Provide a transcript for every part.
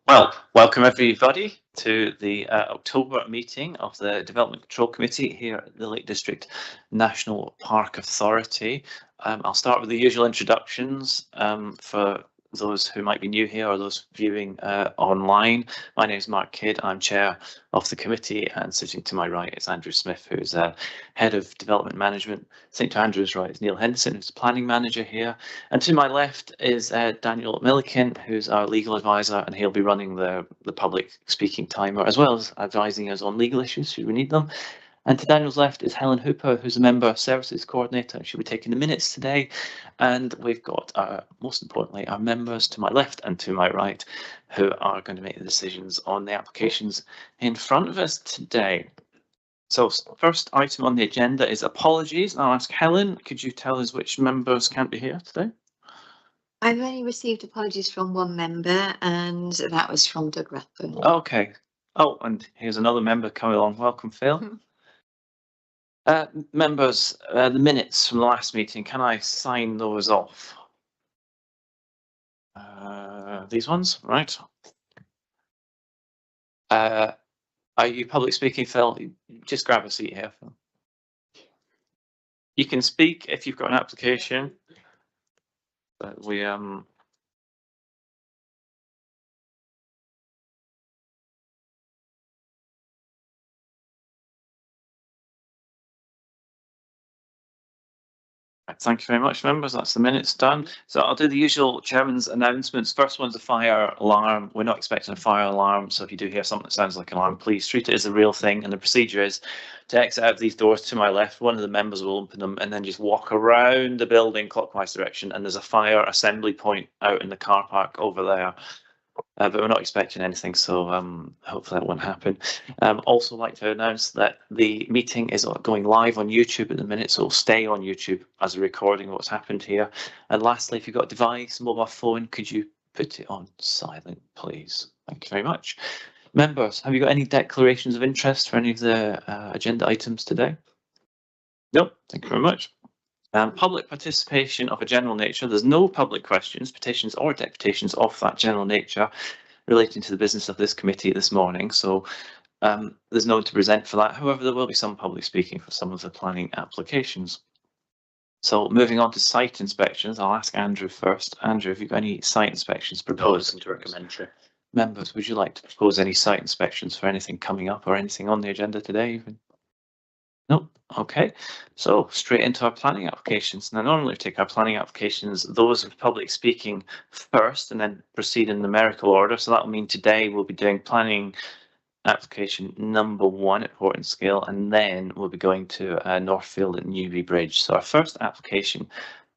Well, welcome everybody to the October meeting of the Development Control Committee here at the Lake District National Park Authority. I'll start with the usual introductions for those who might be new here or those viewing online. My name is Mark Kidd. I'm chair of the committee, and sitting to my right is Andrew Smith, who's head of development management. Sitting to Andrew's right is Neil Henderson, who's planning manager here. And to my left is Daniel Milliken, who's our legal advisor, and he'll be running the public speaking timer, as well as advising us on legal issues should we need them. And to Daniel's left is Helen Hooper, who's a member services coordinator, and she'll be taking the minutes today. And we've got, most importantly, our members to my left and to my right, who are going to make the decisions on the applications in front of us today. So first item on the agenda is apologies. I'll ask Helen, could you tell us which members can't be here today? I've only received apologies from one member, and that was from Doug Rathbone. Okay. Oh, and here's another member coming along. Welcome, Phil. Members, the minutes from the last meeting, can I sign those off? These ones, right? Are you public speaking, Phil? Just grab a seat here, Phil. You can speak if you've got an application, but we Thank you very much, members. That's the minutes done. So I'll do the usual chairman's announcements. First one's a fire alarm. We're not expecting a fire alarm, so if you do hear something that sounds like an alarm, please treat it as a real thing. And the procedure is to exit out of these doors to my left. One of the members will open them and then just walk around the building clockwise direction. And there's a fire assembly point out in the car park over there. But we're not expecting anything, so hopefully that won't happen. Also like to announce that the meeting is going live on YouTube at the minute, so it'll stay on YouTube as a recording of what's happened here. And lastly, if you've got a device, mobile phone, could you put it on silent, please? Thank you very much. Members, have you got any declarations of interest for any of the agenda items today? No, thank you very much. Public participation of a general nature. There's no public questions, petitions or deputations of that general nature relating to the business of this committee this morning. So there's no one to present for that. However, there will be some public speaking for some of the planning applications. So moving on to site inspections, I'll ask Andrew first. Andrew, have you got any site inspections proposed? Nothing to recommend, Chair. Members, would you like to propose any site inspections for anything coming up or anything on the agenda today even? Nope. Okay, so straight into our planning applications. Now, normally we take our planning applications, those with public speaking first, and then proceed in numerical order. So that'll mean today we'll be doing planning application number 1 at Portinscale, and then we'll be going to Northfield at Newry Bridge. So our first application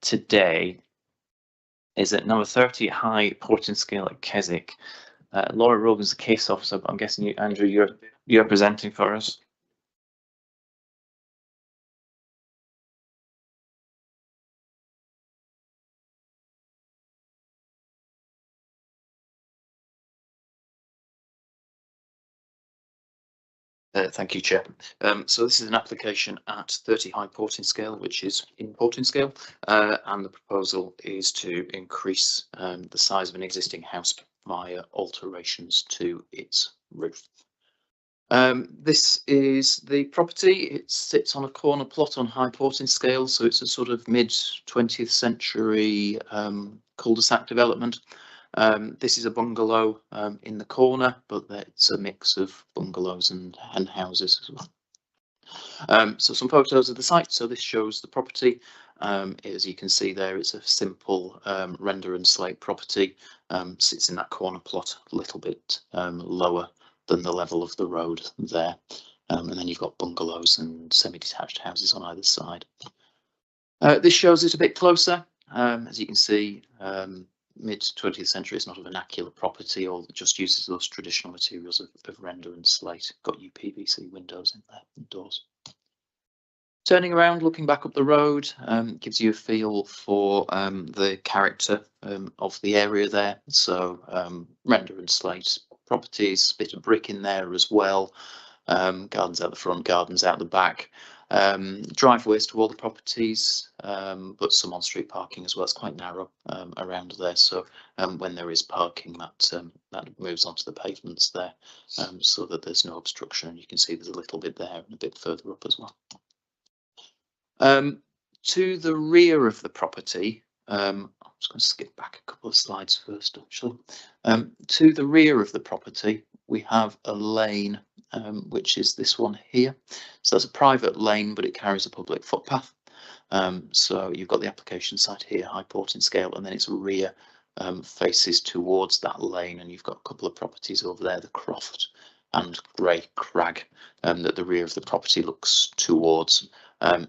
today is at number 30 High Portinscale at Keswick. Laura Rogan's the case officer, but I'm guessing you, Andrew, you're presenting for us. Thank you, Chair. So this is an application at 30 High Portinscale, which is in Portinscale, and the proposal is to increase the size of an existing house via alterations to its roof. This is the property. It sits on a corner plot on High Portinscale, so it's a sort of mid-20th century cul-de-sac development. This is a bungalow in the corner, but it's a mix of bungalows and houses as well. So some photos of the site. So this shows the property. As you can see there, it's a simple render and slate property. Sits in that corner plot a little bit lower than the level of the road there. And then you've got bungalows and semi-detached houses on either side. This shows it a bit closer. As you can see, mid-20th century, it's not a vernacular property, or just uses those traditional materials of render and slate. Got UPVC windows in there and doors. Turning around, looking back up the road, gives you a feel for the character of the area there. So render and slate properties, bit of brick in there as well. Gardens out the front, gardens out the back. Driveways to all the properties, but some on-street parking as well. It's quite narrow around there, so when there is parking, that moves onto the pavements there, so that there's no obstruction. You can see there's a little bit there and a bit further up as well. To the rear of the property, I'm just going to skip back a couple of slides first, actually. To the rear of the property, we have a lane, which is this one here. So that's a private lane, but it carries a public footpath. So you've got the application site here, High Portinscale, and then its rear faces towards that lane, and you've got a couple of properties over there, the Croft and Grey Crag, that the rear of the property looks towards.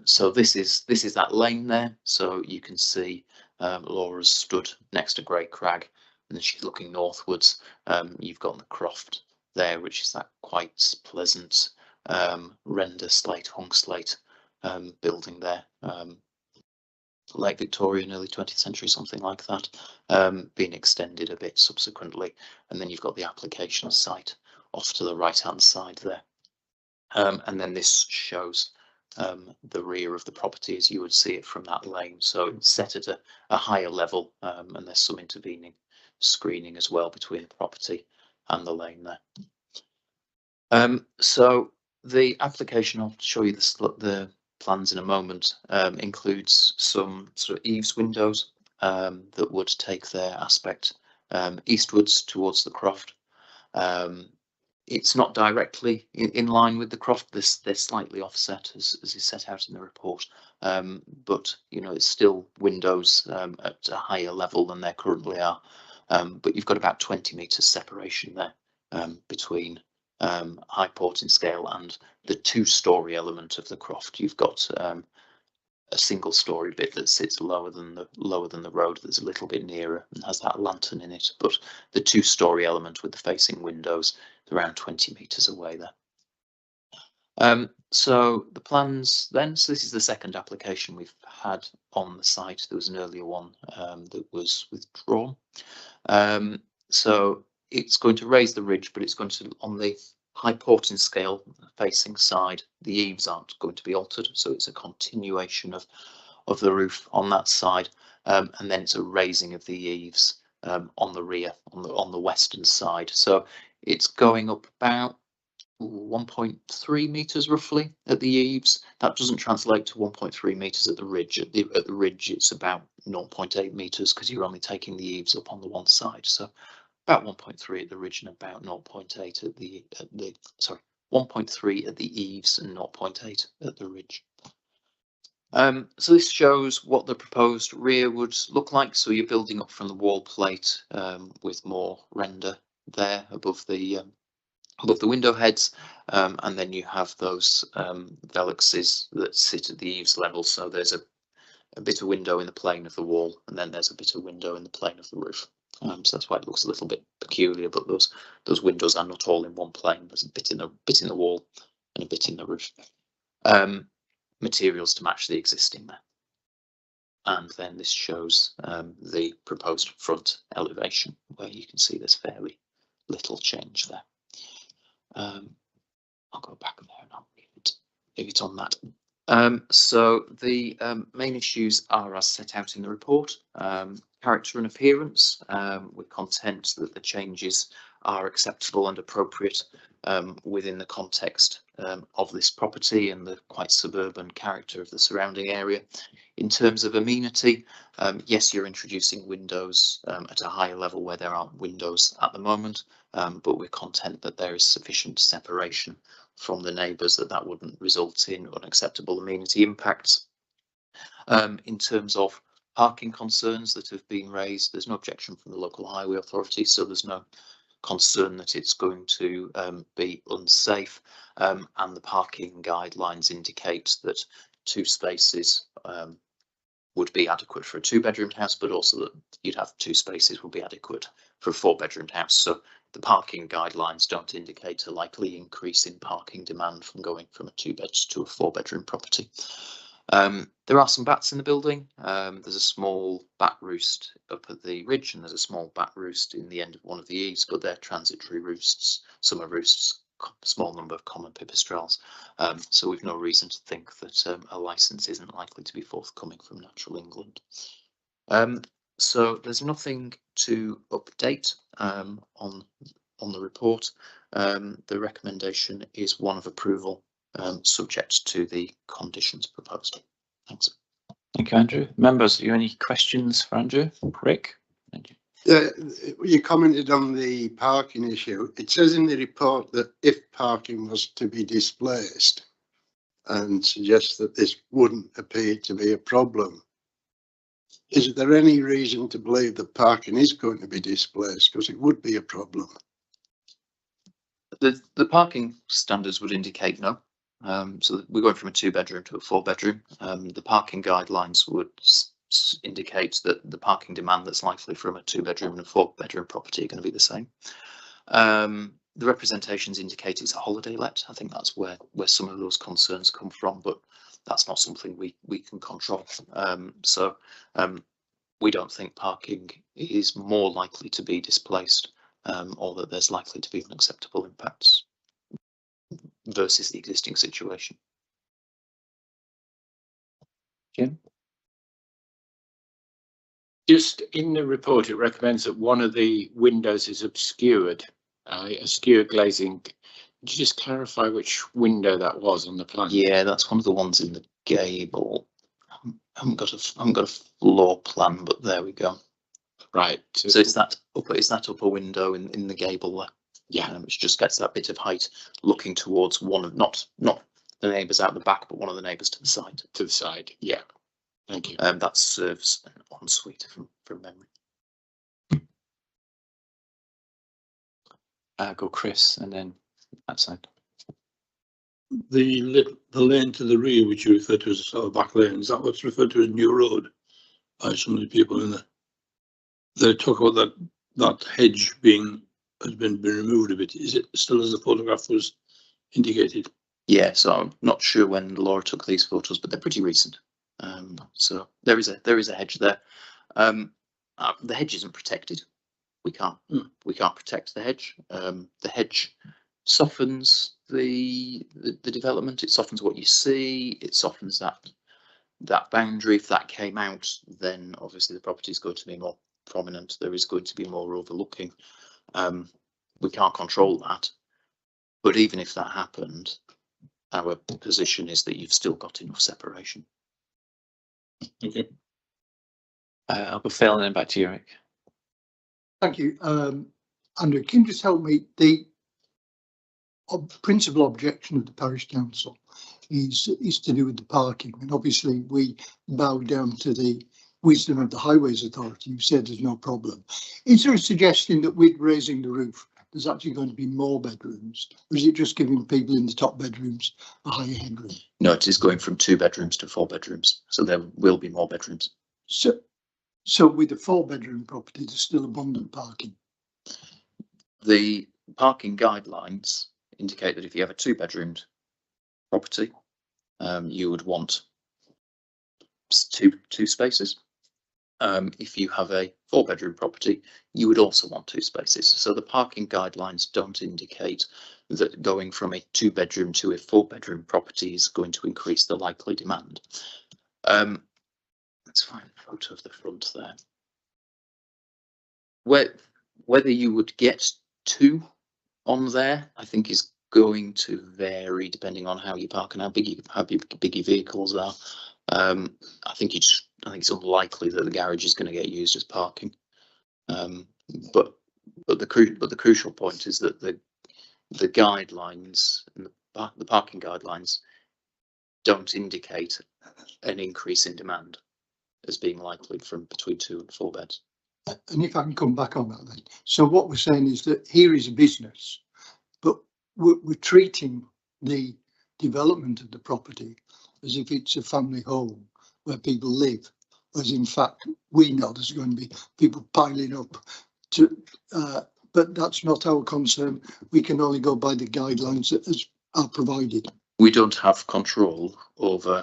So this is that lane there. So you can see Laura's stood next to Grey Crag, and then she's looking northwards. You've got the Croft there, which is that quite pleasant render slate, hung slate building there. Late Victorian, early 20th century, something like that, being extended a bit subsequently. And then you've got the application site off to the right hand side there. And then this shows the rear of the property as you would see it from that lane. So it's set at a higher level, and there's some intervening screening as well between the property and the lane there. So the application, I'll show you the plans in a moment, includes some sort of eaves windows that would take their aspect eastwards towards the Croft. It's not directly in line with the Croft. They're slightly offset as is set out in the report, but you know, it's still windows at a higher level than there currently are. But you've got about 20 metres separation there between High Portinscale and the two-storey element of the Croft. You've got a single-storey bit that sits lower than the road, that's a little bit nearer and has that lantern in it. But the two-storey element with the facing windows is around 20 metres away there. So the plans then. So this is the second application we've had on the site. There was an earlier one that was withdrawn. So it's going to raise the ridge, but it's going to, on the High Portinscale facing side, the eaves aren't going to be altered, so it's a continuation of the roof on that side, and then it's a raising of the eaves on the rear, on the western side. So it's going up about 1.3 meters roughly at the eaves. That doesn't translate to 1.3 meters at the ridge. At the ridge, it's about 0.8 meters because you're only taking the eaves up on the one side. So about 1.3 at the ridge and about 0.8 at the 1.3 at the eaves and 0.8 at the ridge. So this shows what the proposed rear would look like. So you're building up from the wall plate with more render there above the window heads, and then you have those velexes that sit at the eaves level. So there's a bit of window in the plane of the wall, and then there's a bit of window in the plane of the roof. So that's why it looks a little bit peculiar, but those windows are not all in one plane. There's a bit in the wall and a bit in the roof. Materials to match the existing there. And then this shows the proposed front elevation, where you can see there's fairly little change there. I'll go back there and I'll leave it on that. So the main issues are as set out in the report. Character and appearance. We're content that the changes are acceptable and appropriate within the context of this property and the quite suburban character of the surrounding area. In terms of amenity, yes, you're introducing windows at a higher level where there aren't windows at the moment, but we're content that there is sufficient separation from the neighbours that wouldn't result in unacceptable amenity impacts. In terms of parking concerns that have been raised, there's no objection from the local highway authority, so there's no concern that it's going to be unsafe, and the parking guidelines indicate that 2 spaces would be adequate for a 2-bedroomed house, but also that you'd have 2 spaces would be adequate for a 4-bedroomed house. So the parking guidelines don't indicate a likely increase in parking demand from going from a 2-bed to a 4-bedroom property. There are some bats in the building. There's a small bat roost up at the ridge, and there's a small bat roost in the end of one of the eaves, but they're transitory roosts, summer roosts, small number of common pipistrelles. So we've no reason to think that a licence isn't likely to be forthcoming from Natural England. So there's nothing to update on the report. The recommendation is one of approval, subject to the conditions proposed. Thanks. Thank you, Andrew. Members, have you any questions for Andrew? Rick? Thank you. You commented on the parking issue. It says in the report that if parking was to be displaced, and suggests that this wouldn't appear to be a problem. Is there any reason to believe that parking is going to be displaced? Because it would be a problem. The parking standards would indicate no. So we're going from a 2-bedroom to a 4-bedroom. The parking guidelines would indicate that the parking demand that's likely from a 2-bedroom and a 4-bedroom property are going to be the same. The representations indicate it's a holiday let. I think that's where some of those concerns come from, but that's not something we can control. We don't think parking is more likely to be displaced, or that there's likely to be unacceptable impacts versus the existing situation. Jim? Just in the report, it recommends that one of the windows is obscured, obscure glazing. Could you just clarify which window that was on the plan? Yeah, that's one of the ones in the gable. I haven't got a floor plan, but there we go. Right. So it's that upper window in the gable there. Yeah, which just gets that bit of height looking towards one of not the neighbours out the back, but one of the neighbours to the side. To the side, yeah. Thank you. That serves an ensuite from memory. Go Chris, and then that side. The lane to the rear, which you refer to as a sort of back lane, is that what's referred to as New Road by some of the people in there? They talk about that hedge has been removed a bit. Is it still as the photograph was indicated? Yeah, so I'm not sure when Laura took these photos, but they're pretty recent. So there is a hedge there. The hedge isn't protected. We can't protect the hedge. The hedge softens the development. It softens what you see. It softens that boundary. If that came out, then obviously the property is going to be more prominent. There is going to be more overlooking. We can't control that, but even if that happened, our position is that you've still got enough separation. Okay. I'll go Phil and then back to you, Rick. Thank you. Andrew, can you just help me? The principal objection of the parish council is to do with the parking, and obviously we bow down to the wisdom of the Highways Authority, who said there's no problem. Is there a suggestion that with raising the roof, there's actually going to be more bedrooms, or is it just giving people in the top bedrooms a higher headroom? No, it is going from 2 bedrooms to 4 bedrooms, so there will be more bedrooms. So with a 4-bedroom property, there's still abundant parking. The parking guidelines indicate that if you have a 2-bedroomed property, you would want two spaces. If you have a 4-bedroom property, you would also want 2 spaces. So the parking guidelines don't indicate that going from a 2-bedroom to a 4-bedroom property is going to increase the likely demand. Let's find a photo of the front there. Whether you would get 2 on there, I think is going to vary depending on how you park and how big your vehicles are. I think it's unlikely that the garage is going to get used as parking. But the crucial point is that the guidelines and the parking guidelines don't indicate an increase in demand as being likely from between 2 and 4 beds. And if I can come back on that then. So what we're saying is that here is a business, but we're treating the development of the property as if it's a family home where people live, as in fact we know there's going to be people piling up but that's not our concern. We can only go by the guidelines that are provided. We don't have control over,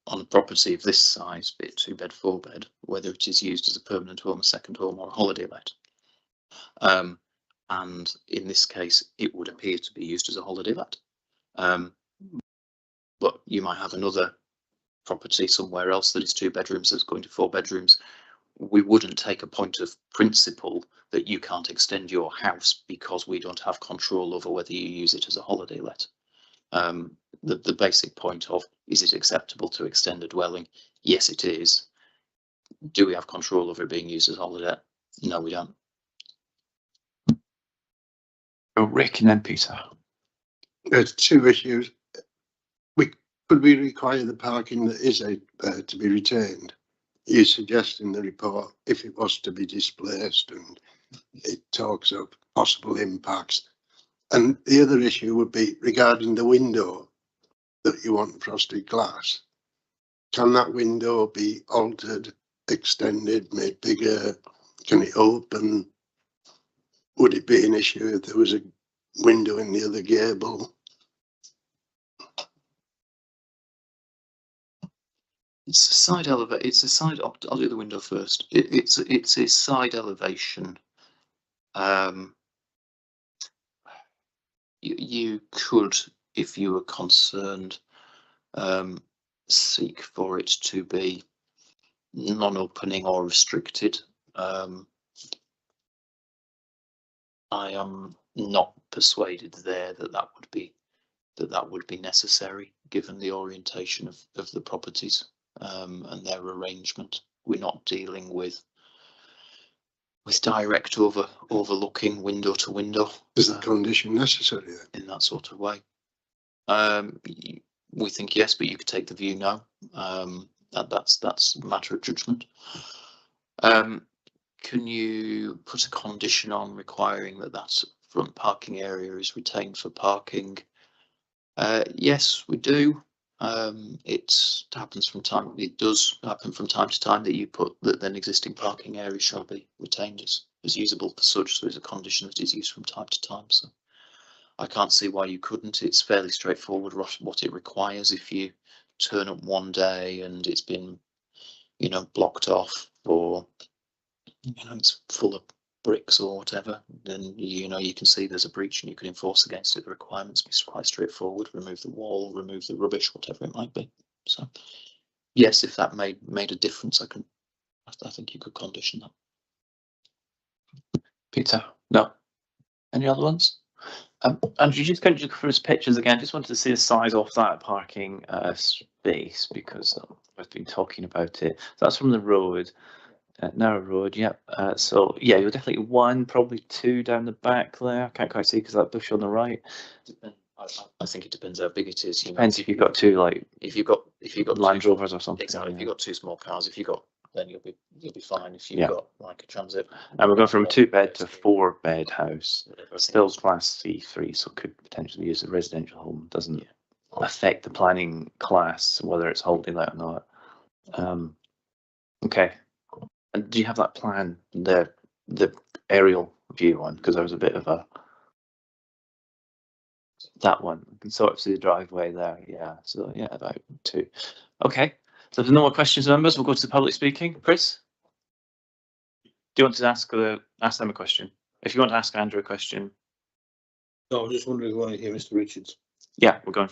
on a property of this size, be it 2-bed, 4-bed, whether it is used as a permanent home, a second home, or a holiday let. and in this case, it would appear to be used as a holiday let. But you might have another property somewhere else that is 2 bedrooms that's going to 4 bedrooms. We wouldn't take a point of principle that you can't extend your house because we don't have control over whether you use it as a holiday let. The basic point of, is it acceptable to extend a dwelling? Yes, it is. Do we have control over it being used as a holiday let? No, we don't. Rick and then Peter. There's 2 issues. Could we require the parking that is to be retained? You suggest in the report if it was to be displaced, and it talks of possible impacts. And the other issue would be regarding the window that you want frosted glass. Can that window be altered, extended, made bigger? Can it open? Would it be an issue if there was a window in the other gable? It's a side elevation. It's a side. I'll do the window first. It's a side elevation. You could, if you were concerned, seek for it to be non-opening or restricted. I am not persuaded there that would be necessary, given the orientation of the properties and their arrangement. We're not dealing with direct overlooking window to window. Is the condition necessary then? In that sort of way? We think yes, but you could take the view no. That's a matter of judgment. Can you put a condition on requiring that front parking area is retained for parking? Yes, we do. It does happen from time to time that you put that then existing parking area shall be retained as usable for such. So it's a condition that is used from time to time. So I can't see why you couldn't. It's fairly straightforward what it requires. If you turn up one day and it's been, blocked off, or it's full of bricks or whatever, then you can see there's a breach and you can enforce against it. The requirements be quite straightforward. Remove the wall, remove the rubbish, whatever it might be. So yes, if that made a difference, I think you could condition that. Peter, no. Any other ones? And you just couldn't look for his pictures again. Just wanted to see the size of that parking space, because I've been talking about it. So that's from the road. Narrow road, yep. So yeah, you're definitely 1, probably 2 down the back there. I can't quite see because that bush on the right. I think it depends how big it is. Depends if you've got 2, like if you've got Land Rovers or something. Exactly. Yeah. If you've got 2 small cars, then you'll be fine. If you've got like a Transit, and we're going from a 2-bed to 4-bed house. whatever, Still class C3, so could potentially use a residential home. Doesn't affect the planning class whether it's holiday let or not. Okay. And do you have that plan, the aerial view one? Because there was a bit of that one. You can sort of see the driveway there. Yeah. So yeah, about 2. Okay. So if there's no more questions, members, we'll go to the public speaking. Chris, do you want to ask them a question? If you want to ask Andrew a question. No, I was just wondering why hear Mr. Richards. Yeah, we're going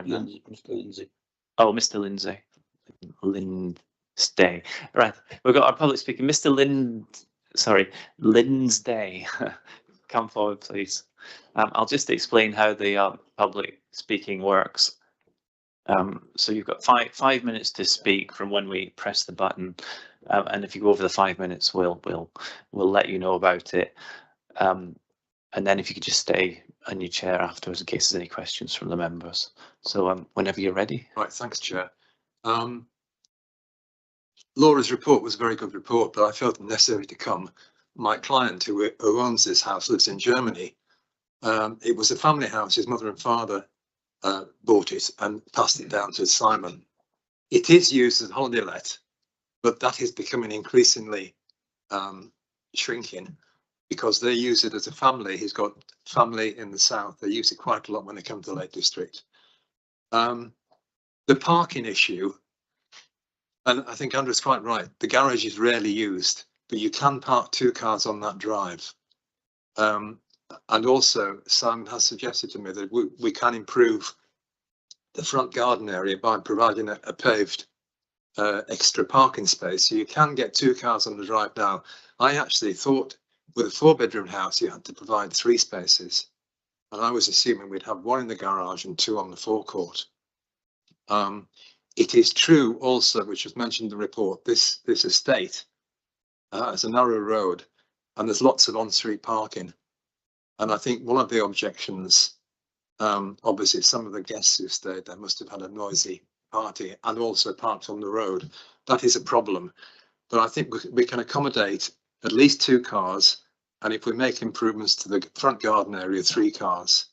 now. Mr. Lindsay. Oh, Mr. Lindsay. Linsday. Right. We've got our public speaking. Mr. Linsday. Come forward, please. I'll just explain how the public speaking works. So you've got 5 minutes to speak from when we press the button, and if you go over the 5 minutes, we'll let you know about it. And then if you could just stay in your chair afterwards in case there's any questions from the members. So whenever you're ready. Right, thanks, Chair. Laura's report was a very good report, but I felt it necessary to come. My client who owns this house lives in Germany. It was a family house. His mother and father bought it and passed it down to Simon. It is used as a holiday let, but that is becoming increasingly shrinking because they use it as a family. He's got family in the south. They use it quite a lot when they come to the Lake District. The parking issue, and I think Andrew's quite right, the garage is rarely used, but you can park 2 cars on that drive. And And also Simon has suggested to me that we can improve the front garden area by providing a paved extra parking space. So you can get 2 cars on the drive now. I actually thought with a 4-bedroom house, you had to provide 3 spaces. And I was assuming we'd have 1 in the garage and 2 on the forecourt. It is true also, which was mentioned in the report, this estate has a narrow road and there's lots of on-street parking. And I think one of the objections, obviously some of the guests who stayed there must have had a noisy party and also parked on the road. That is a problem. But I think we can accommodate at least 2 cars. And if we make improvements to the front garden area, 3 cars.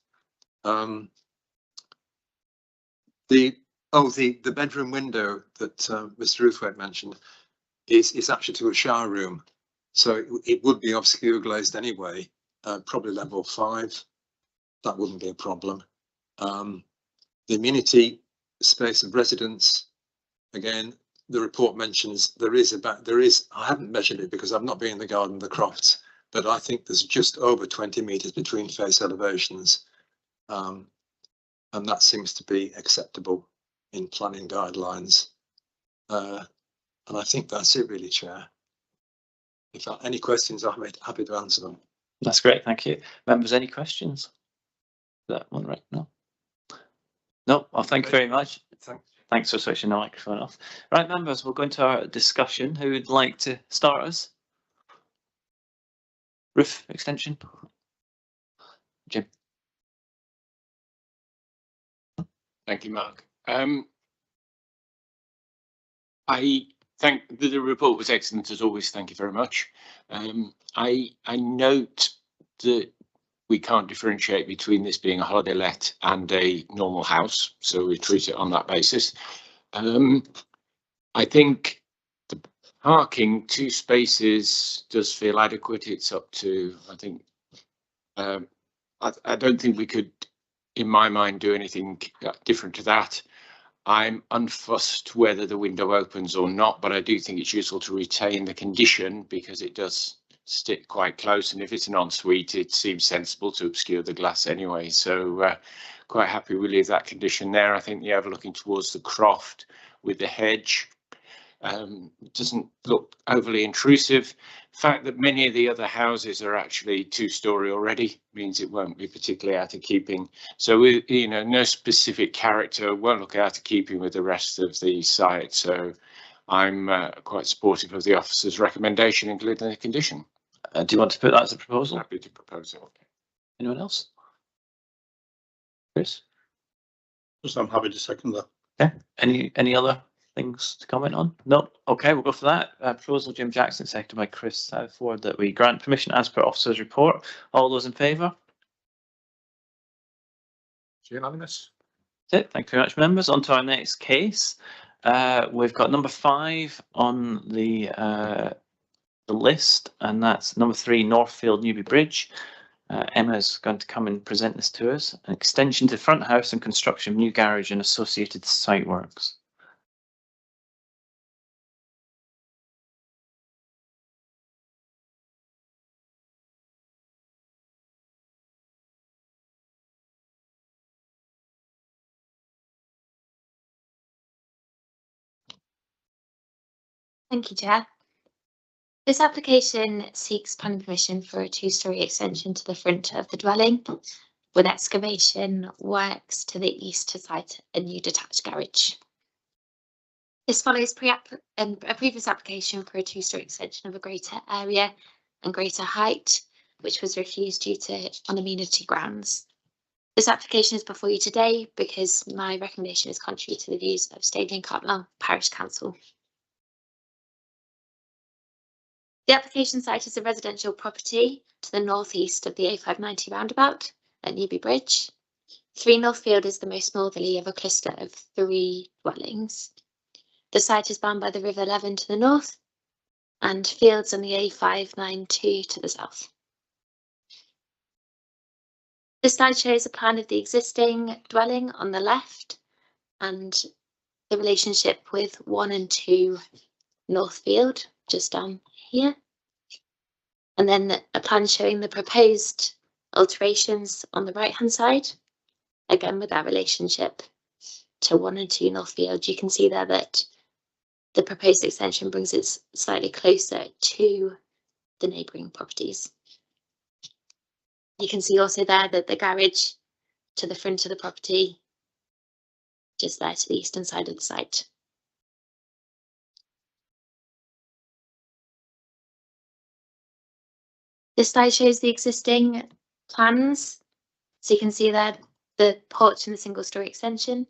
The bedroom window that Mr. Ruthwaite mentioned is actually to a shower room. So it would be obscure glazed anyway, probably level 5. That wouldn't be a problem. The amenity space of residence, again, the report mentions there is, I haven't measured it because I've not been in the garden of the Crofts, but I think there's just over 20 metres between face elevations. And that seems to be acceptable in planning guidelines. And I think that's it really, Chair. If there are any questions, I'm happy to answer them. That's great, thank you. Members, any questions? That one right? No. No, well, thank you very much. Thanks for switching the microphone off. Right, members, we'll go into our discussion. Who would like to start us? Roof extension? Jim. Thank you, Mark. I think the report was excellent as always. Thank you very much. I note that we can't differentiate between this being a holiday let and a normal house, so we treat it on that basis. I think the parking, 2 spaces does feel adequate. It's up to, I think, I don't think we could, in my mind, do anything different to that. I'm unfussed whether the window opens or not, but I do think it's useful to retain the condition because it does stick quite close, and if it's an ensuite, it seems sensible to obscure the glass anyway. So quite happy we leave that condition there. I think the overlooking towards the croft with the hedge doesn't look overly intrusive. The fact that many of the other houses are actually 2-storey already means it won't be particularly out of keeping. So we, no specific character, won't look out of keeping with the rest of the site. So I'm quite supportive of the officer's recommendation, including the condition. Do you want to put that as a proposal? Happy to propose it. Anyone else? Chris? Just I'm happy to second that. Okay. Any other things to comment on? No. Okay, we'll go for that. Proposal Jim Jackson, seconded by Chris Southward, that we grant permission as per officer's report. All those in favour? Unanimous. That's it. Thank you very much, members. On to our next case. We've got number 5 on the list, and that's number 3, Northfield Newby Bridge. Emma's going to come and present this to us. An extension to front house and construction of new garage and associated site works. Thank you, Chair. This application seeks planning permission for a 2-storey extension to the front of the dwelling with excavation works to the east to site a new detached garage. This follows a previous application for a 2-storey extension of a greater area and greater height, which was refused due to unamenity grounds. This application is before you today because my recommendation is contrary to the views of Staveley and Cartmel Parish Council. The application site is a residential property to the northeast of the A590 roundabout at Newby Bridge. 3 Northfield is the most northerly of a cluster of 3 dwellings. The site is bound by the River Leven to the north and fields on the A592 to the south. This slide shows a plan of the existing dwelling on the left and the relationship with 1 and 2 Northfield just down here, and then a plan showing the proposed alterations on the right hand side, again with that relationship to 1 and 2 Northfield. You can see there that the proposed extension brings it slightly closer to the neighbouring properties. You can see also there that the garage to the front of the property, just there to the eastern side of the site. This slide shows the existing plans. So you can see there the porch and the single story extension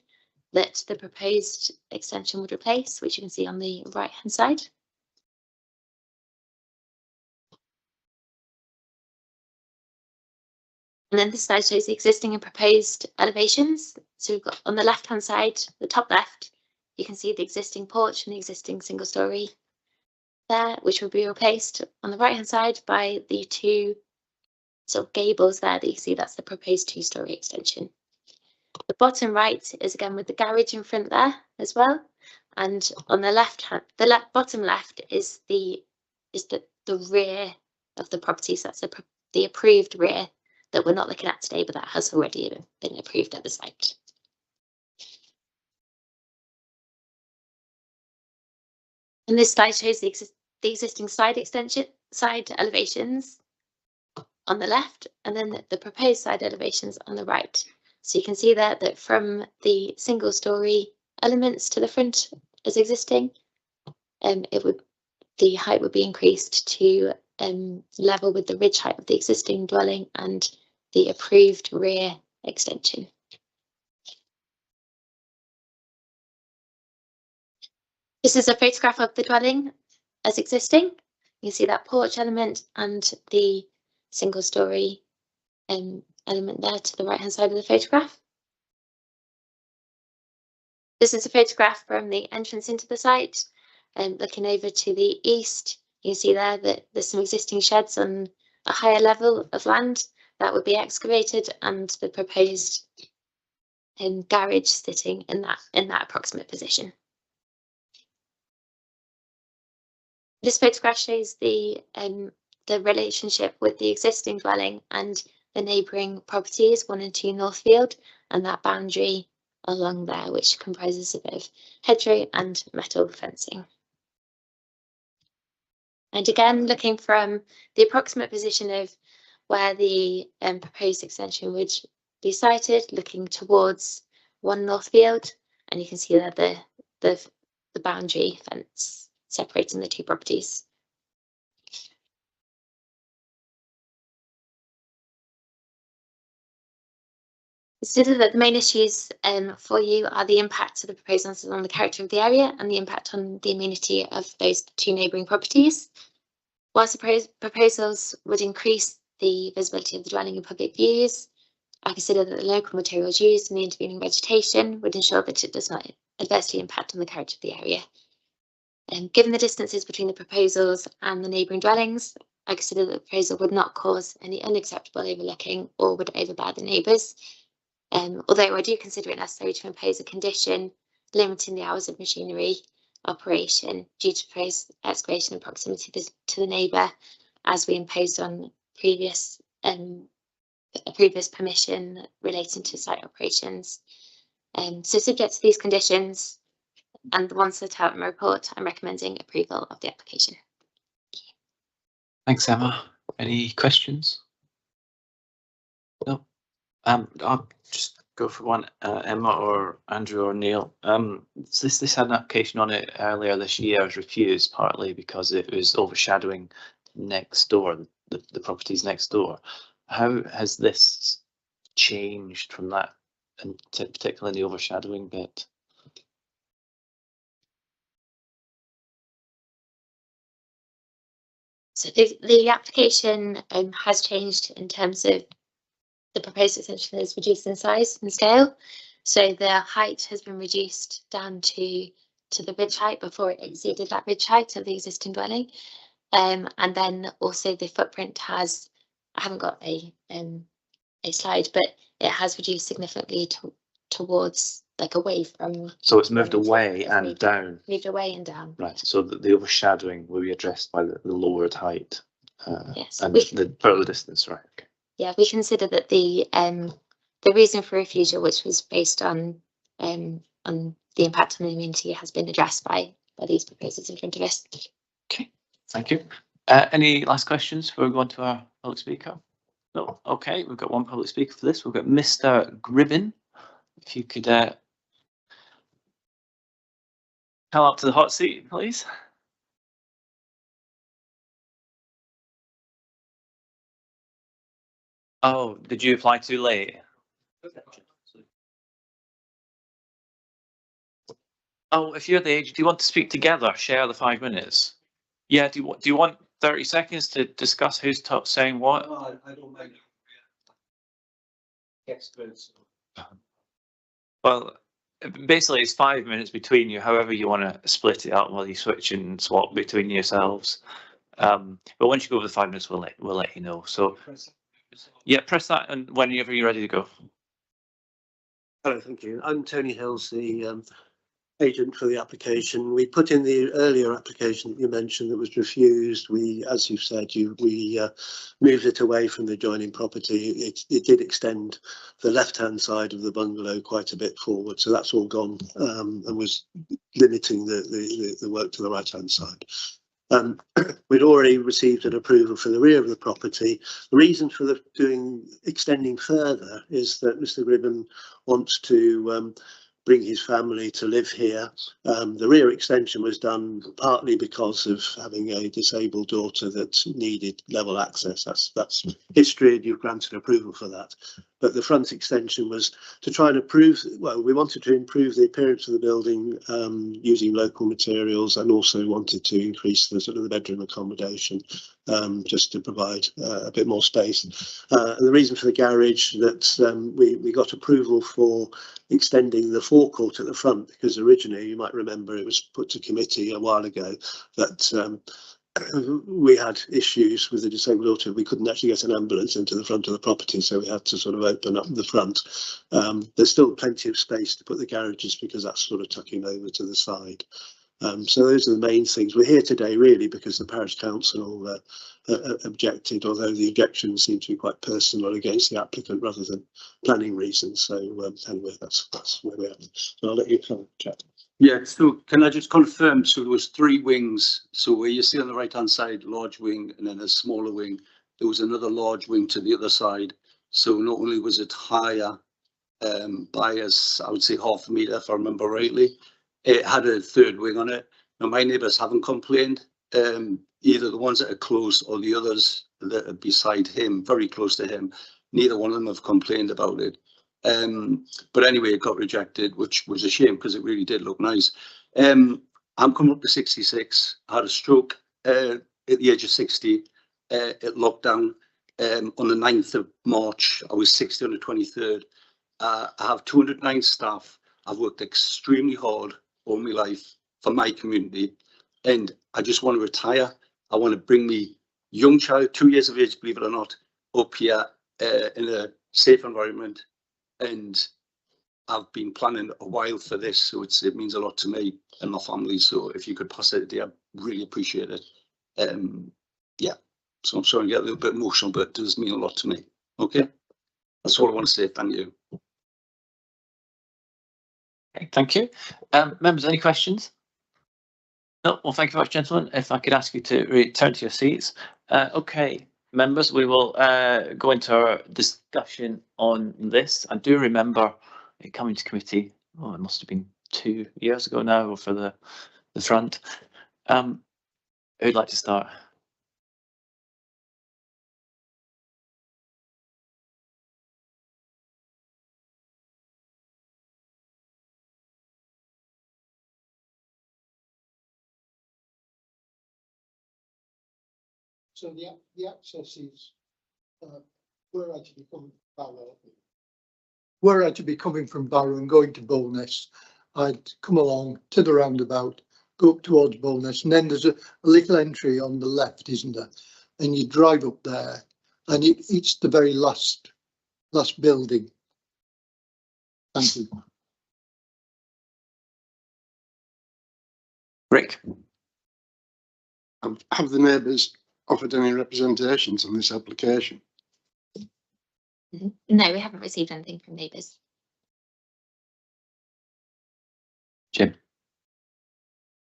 that the proposed extension would replace, which you can see on the right hand side. And then this slide shows the existing and proposed elevations. So we've got on the left hand side, the top left, you can see the existing porch and the existing single story there, which will be replaced on the right hand side by the 2 sort of gables there that you see. That's the proposed 2-story extension. The bottom right is again with the garage in front there as well, and on the left hand, the bottom left is the rear of the property. So that's the approved rear that we're not looking at today, but that has already been approved at the site. And this slide shows the existing side elevations on the left, and then the proposed side elevations on the right. So you can see there that from the single story elements to the front as existing, the height would be increased to level with the ridge height of the existing dwelling and the approved rear extension. This is a photograph of the dwelling as existing. You can see that porch element and the single story element there to the right hand side of the photograph. This is a photograph from the entrance into the site, and looking over to the east, you can see there that there's some existing sheds on a higher level of land that would be excavated, and the proposed garage sitting in that approximate position. This photograph shows the relationship with the existing dwelling and the neighbouring properties, 1 and 2 Northfield, and that boundary along there, which comprises a bit of hedgerow and metal fencing. And again, looking from the approximate position of where the proposed extension would be sited, looking towards 1 Northfield, and you can see there the boundary fence separating the 2 properties. Consider that the main issues for you are the impact of the proposals on the character of the area and the impact on the amenity of those 2 neighbouring properties. Whilst the proposals would increase the visibility of the dwelling in public views, I consider that the local materials used and the intervening vegetation would ensure that it does not adversely impact on the character of the area. Given the distances between the proposals and the neighbouring dwellings, I consider that the proposal would not cause any unacceptable overlooking or would overbear the neighbours. Although I do consider it necessary to impose a condition limiting the hours of machinery operation due to proposed excavation and proximity to the neighbour, as we imposed on previous permission relating to site operations. So subject to these conditions and the ones set out in my report, I'm recommending approval of the application. Thanks, Emma. Any questions? No. I'll just go for one, Emma or Andrew or Neil. This had an application on it earlier this year. It was refused partly because it was overshadowing next door, the properties next door. How has this changed from that, and particularly the overshadowing bit? So the application has changed in terms of the proposed extension is reduced in size and scale. So the height has been reduced down to the ridge height before it exceeded that ridge height of the existing dwelling. And then also the footprint has, I haven't got a slide, but it has reduced significantly towards, like, away from. So it's moved away and down. Moved away and down. Right. So the overshadowing will be addressed by the lowered height. Yes. And the further distance, right? Okay. Yeah, we consider that the reason for refusal, which was based on the impact on the community, has been addressed by these proposals in front of us. Okay, thank you. Any last questions before we go on to our public speaker? No. Okay, we've got one public speaker for this. We've got Mr. Gribbin. If you could come up to the hot seat, please. Oh, did you apply too late? Oh, if you're the agent, do you want to speak together? Share the 5 minutes. Yeah. Do you want 30 seconds to discuss who's saying what? I don't mind. Experts. Well, basically, it's 5 minutes between you. However, you want to split it up while you switch and swap between yourselves. But once you go over the 5 minutes, we'll let you know. So, yeah, press that, and whenever you're ready to go. Hello, thank you. I'm Tony Hills, the agent for the application. We put in the earlier application that you mentioned that was refused. We, as you've said, we moved it away from the adjoining property. It did extend the left-hand side of the bungalow quite a bit forward, so that's all gone and was limiting the work to the right-hand side. We'd already received an approval for the rear of the property. The reason for extending further is that Mr. Gribbin wants to bring his family to live here. The rear extension was done partly because of having a disabled daughter that needed level access. That's history, and you've granted approval for that. But the front extension was to try and improve, well, we wanted to improve the appearance of the building using local materials, and also wanted to increase the sort of the bedroom accommodation just to provide a bit more space. And the reason for the garage, that we got approval for extending the forecourt at the front, because originally, you might remember, it was put to committee a while ago that we had issues with the disabled daughter. We couldn't actually get an ambulance into the front of the property, so we had to sort of open up the front. There's still plenty of space to put the garages because that's sort of tucking over to the side. So those are the main things. We're here today really because the parish council objected, although the objections seem to be quite personal against the applicant rather than planning reasons. So anyway, that's where we are. So I'll let you come chat. Yeah, so can I just confirm, so there was 3 wings, so where you see on the right hand side, large wing and then a smaller wing, there was another large wing to the other side. So not only was it higher by, as I would say, half a metre, if I remember rightly, it had a 3rd wing on it. Now my neighbours haven't complained, either the ones that are close or the others that are beside him, very close to him, neither one of them have complained about it. But anyway, it got rejected, which was a shame because it really did look nice. I'm coming up to 66. I had a stroke at the age of 60 at lockdown. On the 9th of March, I was 60 on the 23rd. I have 209 staff. I've worked extremely hard all my life for my community, and I just want to retire. I want to bring me young child, 2 years of age, believe it or not, up here in a safe environment. And I've been planning a while for this, so it means a lot to me and my family. So if you could pass it, I'd really appreciate it. Yeah, so I'm sorry to get a little bit emotional, but it does mean a lot to me. Okay, that's all I want to say. Thank you. Okay, thank you. Members, any questions? No. Well, thank you very much, gentlemen. If I could ask you to return to your seats. Okay. Members, we will go into our discussion on this. I do remember it coming to committee. Oh, it must have been 2 years ago now for the front. Who'd like to start? So the access is were I to be coming from Barrow, were I to be coming from Barrow and going to Bowness, I'd come along to the roundabout, go up towards Bowness, and then there's a little entry on the left, isn't there? And you drive up there, and it's the very last building. Thank you. Rick. Have the neighbours offered any representations on this application? No, we haven't received anything from neighbours. Jim?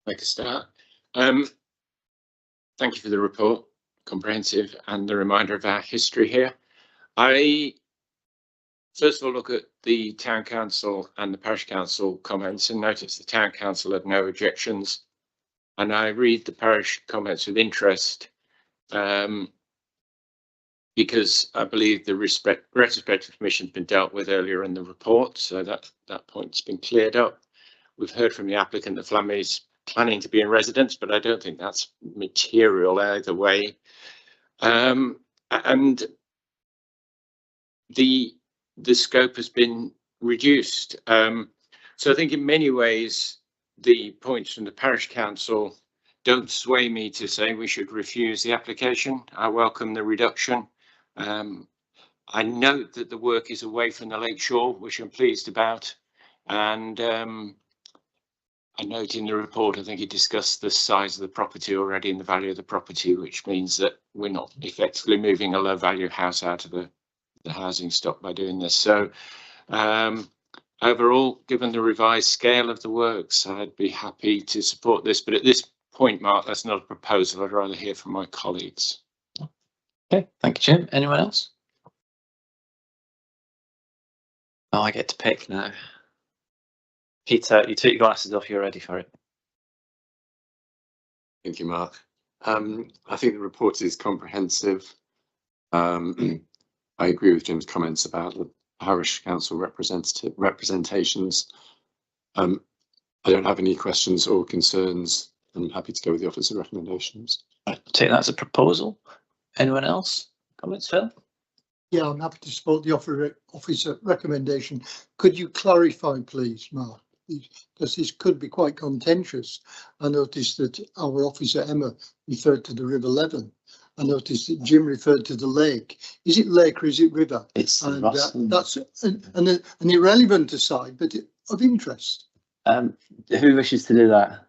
Make a start. Thank you for the report, comprehensive, and the reminder of our history here. I first of all look at the town council and the parish council comments and notice the town council had no objections. And I read the parish comments with interest because I believe the retrospective commission has been dealt with earlier in the report, so that point's been cleared up. We've heard from the applicant that Flammy's planning to be in residence, but I don't think that's material either way. And the scope has been reduced. So I think in many ways, the points from the parish council don't sway me to say we should refuse the application. I welcome the reduction. I note that the work is away from the lake shore, which I'm pleased about. And I note in the report, I think he discussed the size of the property already and the value of the property, which means that we're not effectively moving a low value house out of the housing stock by doing this. So overall, given the revised scale of the works, I'd be happy to support this. But at this point, Mark, that's not a proposal. I'd rather hear from my colleagues. Okay, thank you, Jim. Anyone else? Oh, I get to pick now. Peter, you took your glasses off, you're ready for it. Thank you, Mark. I think the report is comprehensive. I agree with Jim's comments about the parish council representations. I don't have any questions or concerns. I'm happy to go with the officer recommendations. I'll take that as a proposal. Anyone else? Comments, Phil? Yeah, I'm happy to support the officer recommendation. Could you clarify, please, Mark? Because this could be quite contentious. I noticed that our officer Emma referred to the River Leven. I noticed that Jim referred to the lake. Is it lake or is it river? It's and that's an irrelevant aside, but of interest. who wishes to do that?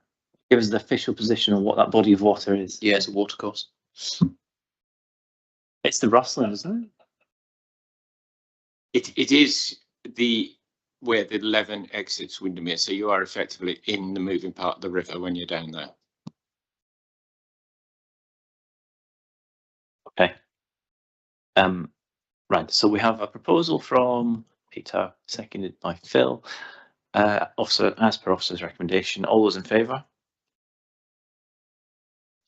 Give us the official position on what that body of water is. Yeah, it's a watercourse. It's the Rustland, isn't it? It is where the Leven exits Windermere, so you are effectively in the moving part of the river when you're down there. Okay. Right, so we have a proposal from Peter, seconded by Phil. Officer, as per officer's recommendation, all those in favour?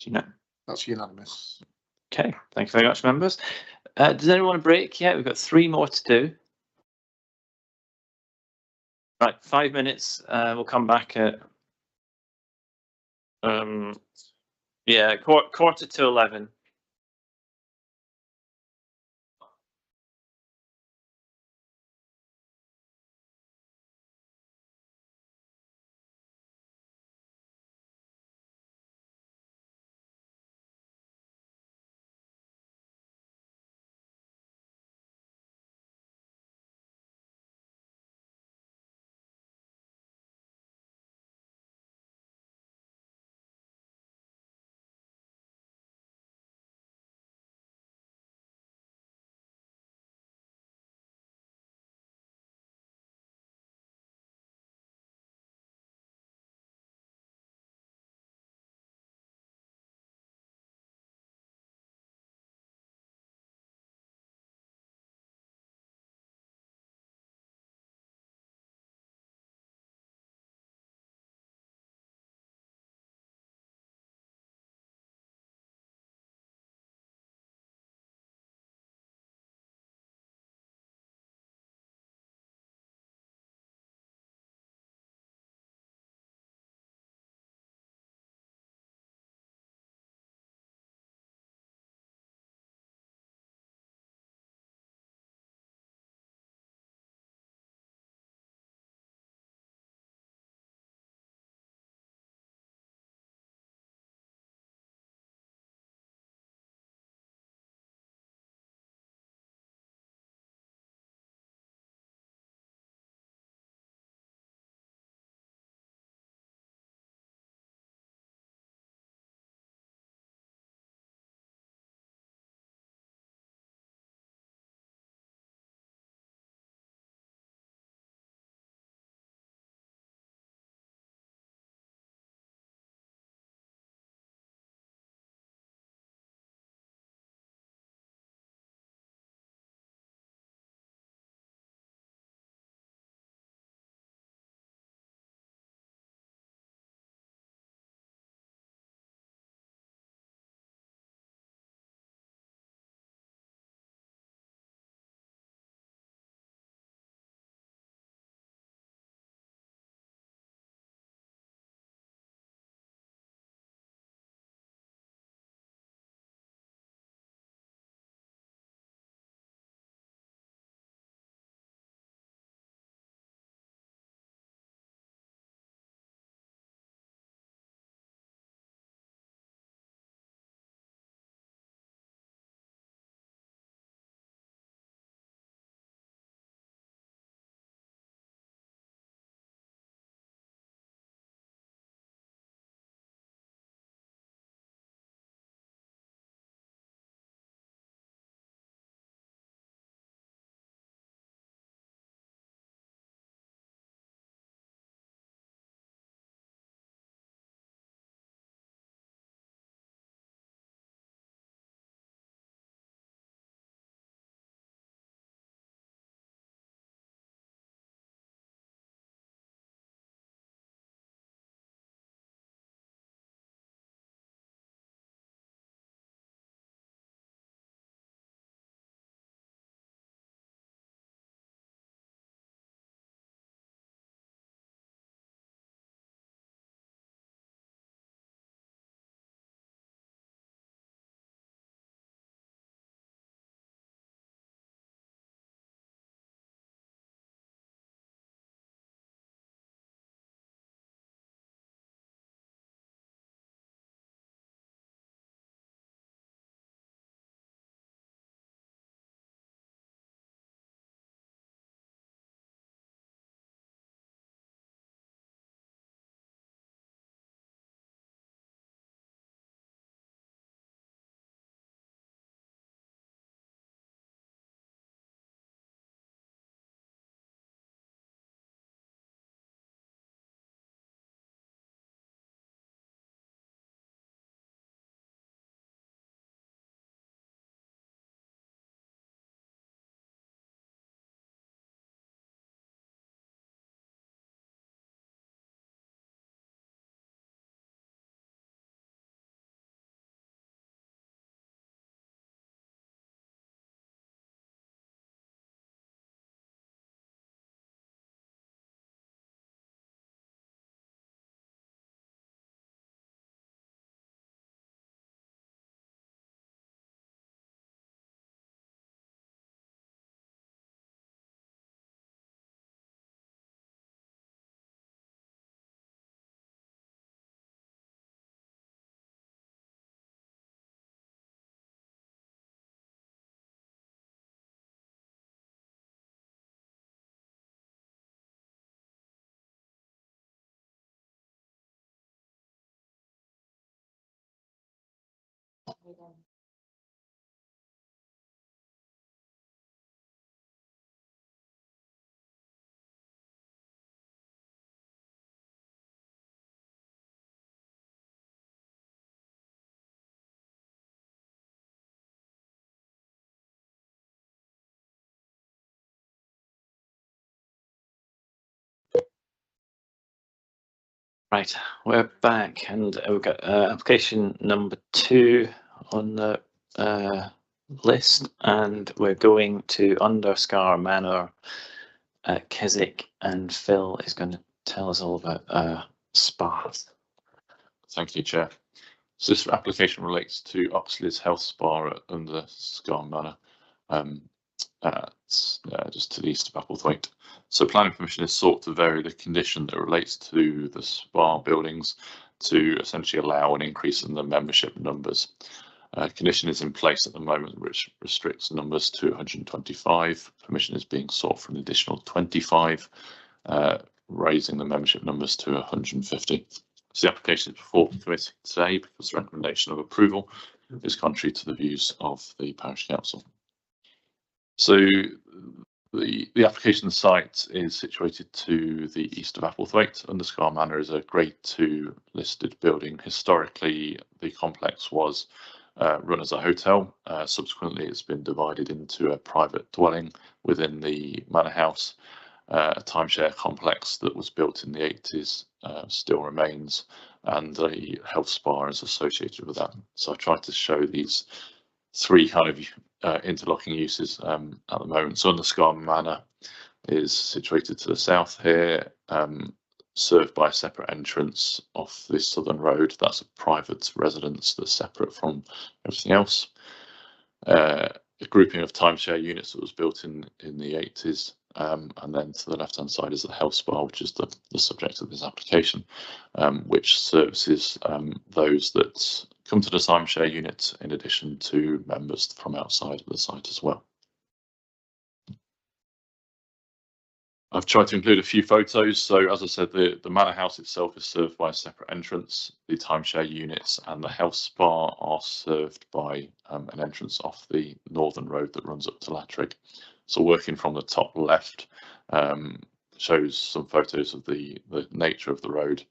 Do you know? That's unanimous. Okay, thank you very much, members. Does anyone want a break? Yeah, we've got 3 more to do. Right, 5 minutes. We'll come back at yeah, quarter to 11. Right, we're back and we've got application number 2 on the list, and we're going to Underscar Manor at Keswick, and Phil is going to tell us all about spa. Thank you, Chair. So this application relates to Oxley's Health Spa at Underscar Manor, just to the east of Applethwaite. So planning permission is sought to vary the condition that relates to the spa buildings to essentially allow an increase in the membership numbers. Condition is in place at the moment, which restricts numbers to 125. Permission is being sought for an additional 25, raising the membership numbers to 150. So the application is before the committee today because the recommendation of approval is contrary to the views of the parish council. So the application site is situated to the east of Applethwaite. Underscar Manor is a Grade 2 listed building. Historically, the complex was run as a hotel. Subsequently, it's been divided into a private dwelling within the manor house. A timeshare complex that was built in the 80s still remains, and a health spa is associated with that. So I tried to show these 3 kind of interlocking uses at the moment. So Underscar Manor is situated to the south here, served by a separate entrance off the southern road. That's a private residence that's separate from everything else. A grouping of timeshare units that was built in the 80s. And then to the left-hand side is the health spa, which is the subject of this application, which services those that come to the timeshare unit in addition to members from outside of the site as well. I've tried to include a few photos. So as I said, the manor house itself is served by a separate entrance. The timeshare units and the health spa are served by an entrance off the northern road that runs up to Lattrick. So working from the top left shows some photos of the nature of the road.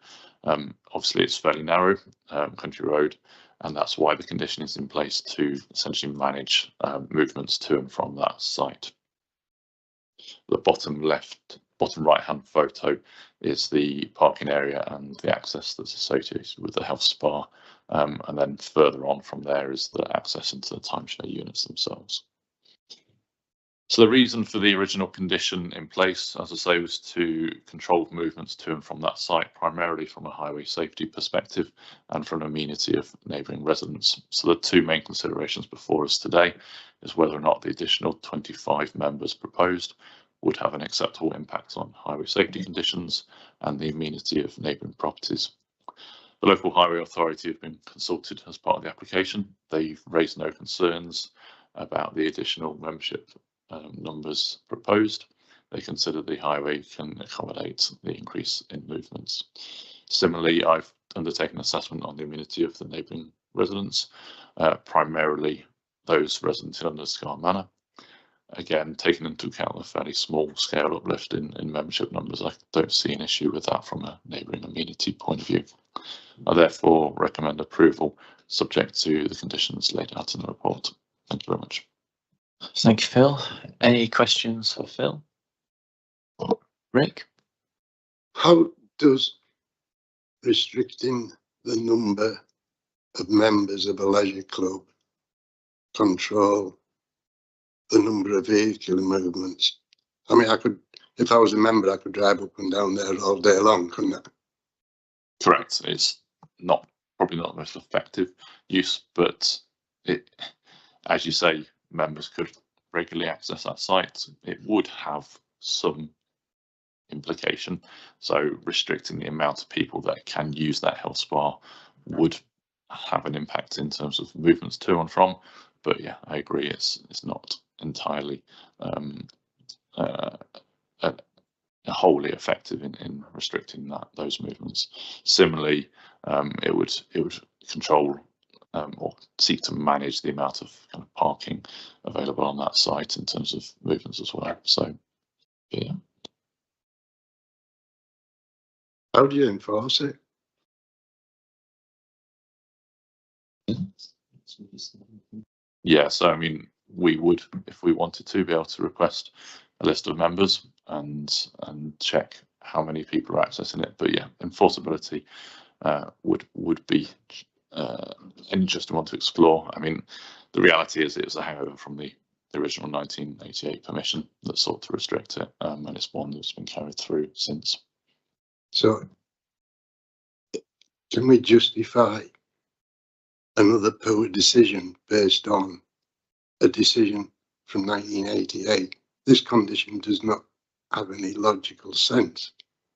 Obviously, it's fairly narrow, country road, and that's why the condition is in place to essentially manage movements to and from that site. The bottom right-hand photo is the parking area and the access that's associated with the health spa, and then further on from there is the access into the timeshare units themselves. So the reason for the original condition in place, as I say, was to control movements to and from that site, primarily from a highway safety perspective and from an amenity of neighbouring residents. So the 2 main considerations before us today is whether or not the additional 25 members proposed would have an acceptable impact on highway safety conditions and the amenity of neighbouring properties. The local highway authority have been consulted as part of the application. They've raised no concerns about the additional membership numbers proposed. They consider the highway can accommodate the increase in movements. Similarly, I've undertaken an assessment on the amenity of the neighbouring residents, primarily those residents in Underscar Manor. Again, taking into account the fairly small scale uplift in membership numbers, I don't see an issue with that from a neighbouring amenity point of view. I therefore recommend approval subject to the conditions laid out in the report. Thank you very much. Thank you, Phil. Any questions for Phil? Rick? How does restricting the number of members of a leisure club control the number of vehicular movements? I mean, if I was a member, I could drive up and down there all day long, couldn't I? Correct. It's probably not the most effective use, but as you say, members could regularly access that site. It would have some implication. So restricting the amount of people that can use that health spa would have an impact in terms of movements to and from. But yeah, I agree. It's not entirely wholly effective in restricting those movements. Similarly, it would control or seek to manage the amount of kind of parking available on that site in terms of movements as well. So, yeah. How do you enforce it? Yeah, so I mean, we would, if we wanted to, be able to request a list of members and check how many people are accessing it. But yeah, enforceability would be an interesting one to explore. I mean, the reality is it was a hangover from the original 1988 permission that sought to restrict it, and it's one that's been carried through since. So can we justify another poor decision based on a decision from 1988? This condition does not have any logical sense.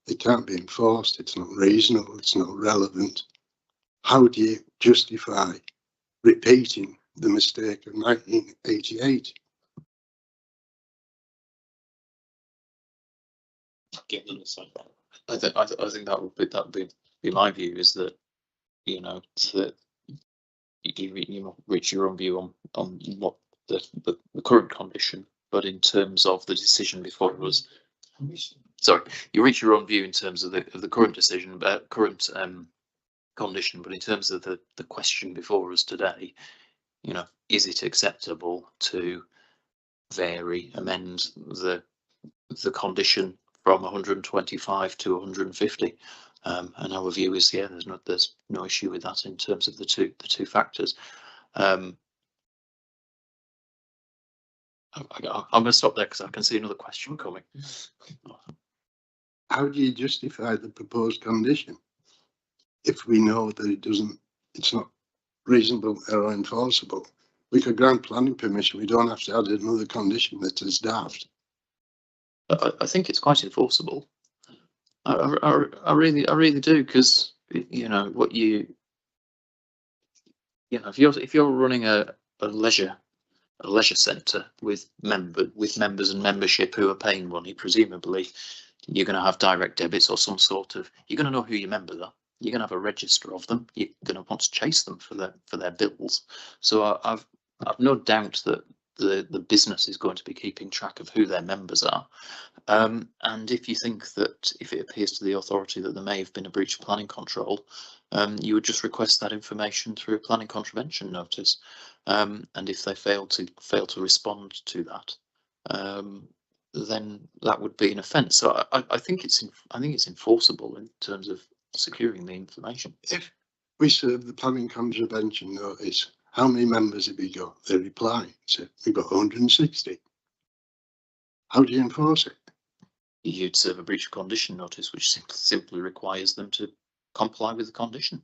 It can't be enforced. It's not reasonable. It's not relevant. How do you justify repeating the mistake of 1988? I think that would be my view, is that, you know, that you reach your own view on what the current condition, but in terms of the decision before it was, sorry, you reach your own view in terms of the current decision, current condition, but in terms of the question before us today, you know, is it acceptable to amend the condition from 125 to 150? And our view is, yeah, there's no issue with that in terms of the two factors. I'm going to stop there because I can see another question coming. How do you justify the proposed condition if we know that it's not reasonable or enforceable? We could grant planning permission. We don't have to add another condition that is daft. I think it's quite enforceable. I really do, because, you know, if you're running a leisure centre with members and membership who are paying money, presumably you're going to have direct debits or some sort of, you're going to know who your members are. You're going to have a register of them. You're going to want to chase them for their bills. So I've no doubt that the business is going to be keeping track of who their members are. And if you think that if it appears to the authority that there may have been a breach of planning control, you would just request that information through a planning contravention notice. And if they fail to respond to that, then that would be an offence. So I think it's enforceable in terms of securing the information. If we serve the planning contravention notice, how many members have we got? They reply, so we've got 160. How do you enforce it? You'd serve a breach of condition notice, which simply requires them to comply with the condition.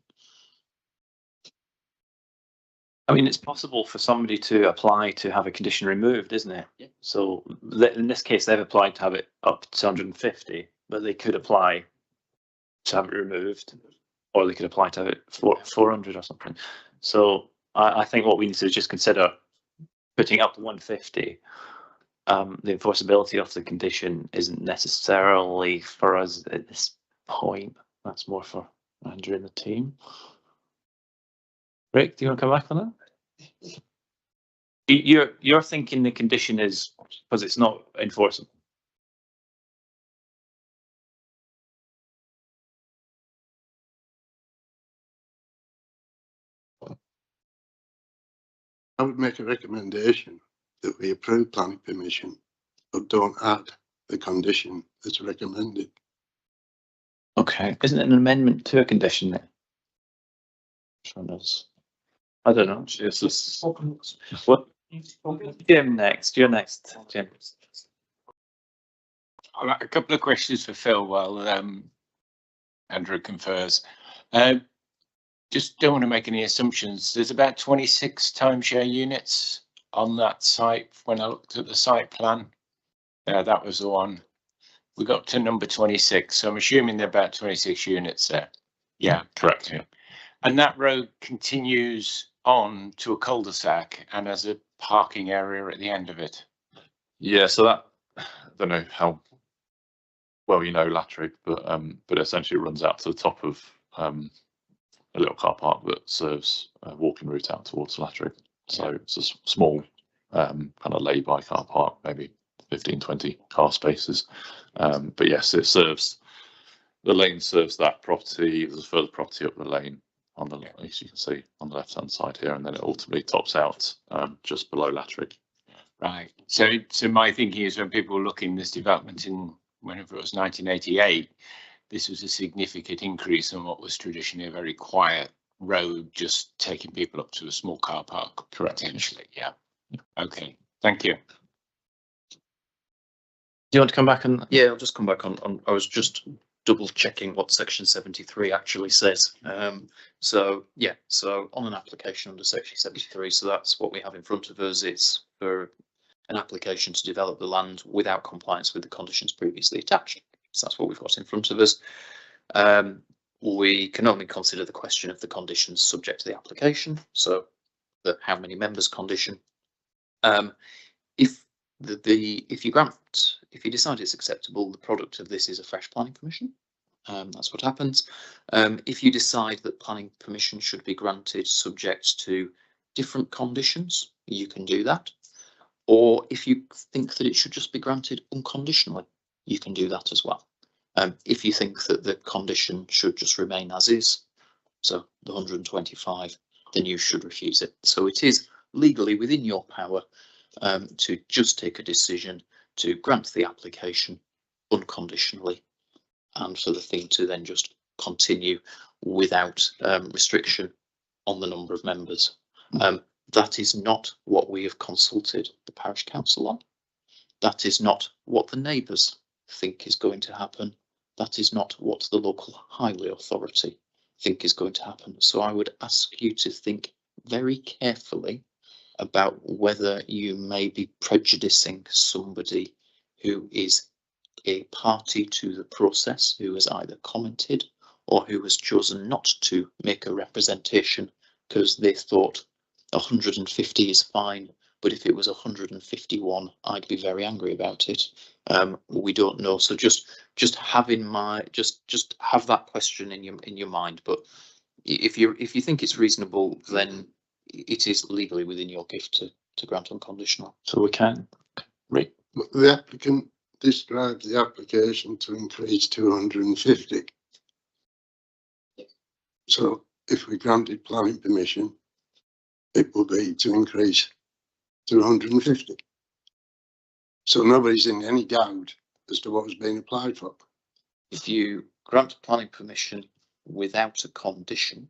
I mean, it's possible for somebody to apply to have a condition removed, isn't it? Yeah. So in this case, they've applied to have it up to 150, but they could apply to have it removed, or they could apply to have it for 400 or something. So I think what we need to just consider putting up to 150. The enforceability of the condition isn't necessarily for us at this point. That's more for Andrew and the team. Rick, do you want to come back on that? You're thinking the condition is because it's not enforceable. I would make a recommendation that we approve planning permission, but don't add the condition that's recommended. Okay, isn't it an amendment to a condition then? I don't know. What? Jim next. You're next, Jim. I've got a couple of questions for Phil while Andrew confers. Just don't want to make any assumptions. There's about 26 timeshare units on that site. When I looked at the site plan, that was the one. We got to number 26, so I'm assuming there are about 26 units there. Yeah, Correct. Yeah. and that road continues on to a cul-de-sac and has a parking area at the end of it. Yeah, so that, I don't know how well you know Latrig, but essentially it runs out to the top of a little car park that serves a walking route out towards Latterick. So it's a small kind of lay-by car park, maybe 15, 20 car spaces. But yes, it serves, the lane serves that property. There's a further property up the lane on the, as you can see, on the left-hand side here, and then it ultimately tops out just below Latterick. Right. So my thinking is when people were looking this development in whenever it was 1988, this was a significant increase on what was traditionally a very quiet road, just taking people up to a small car park. Correct. Potentially, yeah. Okay. Thank you. Do you want to come back and? Yeah, I'll just come back on. I was just double checking what section 73 actually says. So yeah, so on an application under section 73, so that's what we have in front of us. It's for an application to develop the land without compliance with the conditions previously attached. So that's what we've got in front of us. We can only consider the question of the conditions subject to the application. So the how many members condition. If you decide it's acceptable, the product of this is a fresh planning permission. That's what happens. If you decide that planning permission should be granted subject to different conditions, you can do that. Or if you think that it should just be granted unconditionally, you can do that as well. If you think that the condition should just remain as is, so the 125, then you should refuse it. So it is legally within your power to just take a decision to grant the application unconditionally, and for the thing to then just continue without restriction on the number of members. That is not what we have consulted the parish council on. That is not what the neighbours think is going to happen. That is not what the local highway authority think is going to happen. So I would ask you to think very carefully about whether you may be prejudicing somebody who is a party to the process, who has either commented or who has chosen not to make a representation because they thought 150 is fine, but if it was 151, I'd be very angry about it. We don't know. So just have in mind, just have that question in your mind. But if you think it's reasonable, then it is legally within your gift to grant unconditional. So we can. Right. The applicant described the application to increase to 150. So if we granted planning permission, it will be to increase to 150. So nobody's in any doubt as to what was being applied for. If you grant planning permission without a condition,